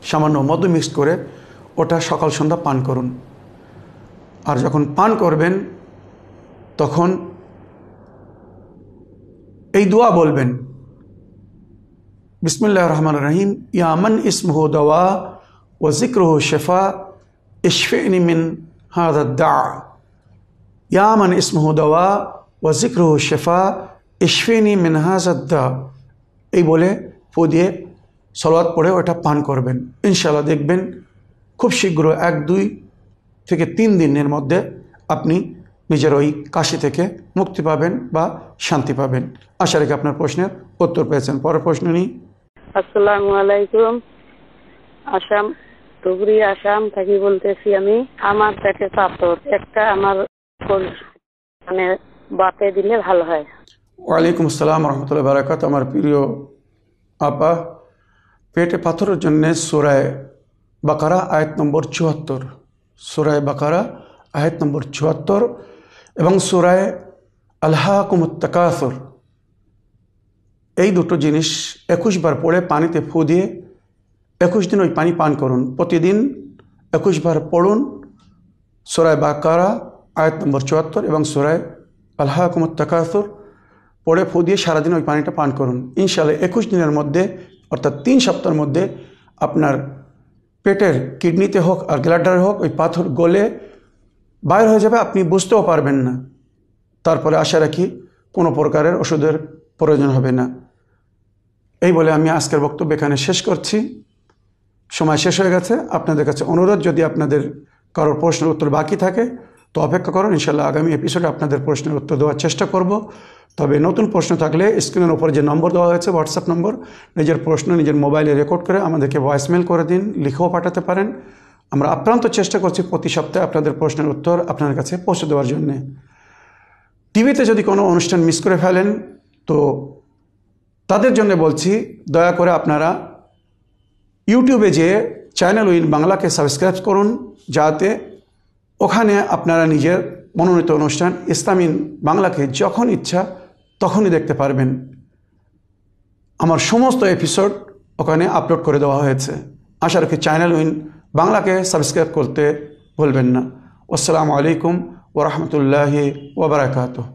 সামান্য মধু মিক্স করে ওটা সকাল সন্ধ্যা পান করুন। আর যখন পান করবেন তখন এই দোয়া বলবেন, বিসমিল্লাহির রহমানির রহিম, ইয়া মান ইসমুহু দাওয়া ওয়া যিকরুহু শিফা ইশফিনি মিন হাযা দা, ইয়া মান ইসমুহু দাওয়া ওয়া যিকরুহু শিফা ইশফিনি মিন হাযা দা। এই বলে ফু দিয়ে সলাওয়াত পড়ে ওটা পান করবেন। ইনশাআল্লাহ দেখবেন খুব শীঘ্র 1-2 থেকে 3 দিনের মধ্যে আপনি নিজের ওই কাশি থেকে মুক্তি পাবেন বা শান্তি পাবেন। আশা রাখি আপনার প্রশ্নের উত্তর পেয়েছেন। পরের প্রশ্ন নিই। আসসালামু আলাইকুম। আসাম, ধুবড়ি আসাম থেকে বলতেছি আমি। আমার পেটে পাথর একটা, আমার মানে বাতে দিলে ভালো হয়। ওয়ালাইকুম আসসালাম রহমতুল্লাহ বারাকাত। আমার প্রিয় আপা, পেটে পাথরের জন্য সূরা বাকারা আয়াত নম্বর 74, সূরা বাকারা আয়াত নম্বর 74 এবং সূরা আলহাকুমুত তাকাসুর, এই দুটো জিনিস 21 বার পড়ে পানিতে ফু দিয়ে 21 দিন ওই পানি পান করুন। প্রতিদিন 21 বার পড়ুন সূরা বাকারা আয়াত নম্বর 74 এবং সূরা আলহাকুমুত তাকাসুর পড়ে ফু দিয়ে সারাদিন ওই পানিটা পান করুন। ইনশাআল্লাহ 21 দিনের মধ্যে, অর্থাৎ 3 সপ্তাহের মধ্যে আপনার পেটের কিডনিতে হোক আর গ্ল্যাডারে হোক ওই পাথর গলে বাইর হয়ে যাবে, আপনি বুঝতেও পারবেন না। তারপরে আশা রাখি কোনো প্রকারের ওষুধের প্রয়োজন হবে না। এই বলে আমি আজকের বক্তব্য এখানে শেষ করছি। সময় শেষ হয়ে গেছে। আপনাদের কাছে অনুরোধ, যদি আপনাদের কারোর প্রশ্নের উত্তর বাকি থাকে তো অপেক্ষা করুন, ইনশাআল্লাহ আগামী এপিসোডে আপনাদের প্রশ্নের উত্তর দেওয়ার চেষ্টা করব। তবে নতুন প্রশ্ন থাকলে স্ক্রিনের উপর যে নম্বর দেওয়া হয়েছে হোয়াটসঅ্যাপ নম্বর, নিজের প্রশ্ন নিজের মোবাইলে রেকর্ড করে আমাদেরকে ভয়েসমেল করে দিন, লিখেও পাঠাতে পারেন। আমরা আপ্রান্ত চেষ্টা করছি প্রতি সপ্তাহে আপনাদের প্রশ্নের উত্তর আপনার কাছে পৌঁছে দেওয়ার জন্যে। টিভিতে যদি কোনো অনুষ্ঠান মিস করে ফেলেন তো তাদের জন্য বলছি, দয়া করে আপনারা ইউটিউবে যেয়ে চ্যানেল উইন বাংলাকে সাবস্ক্রাইব করুন, যাতে ওখানে আপনারা নিজের মনোনীত অনুষ্ঠান ইসলামী বাংলাকে যখন ইচ্ছা তখনই দেখতে পারবেন। আমার সমস্ত এপিসোড ওখানে আপলোড করে দেওয়া হয়েছে। আশা রাখি চ্যানেল উইন বাংলাকে সাবস্ক্রাইব করতে ভুলবেন না। আসসালামু আলাইকুম ওয়া রাহমাতুল্লাহি ওয়া বারাকাতুহু।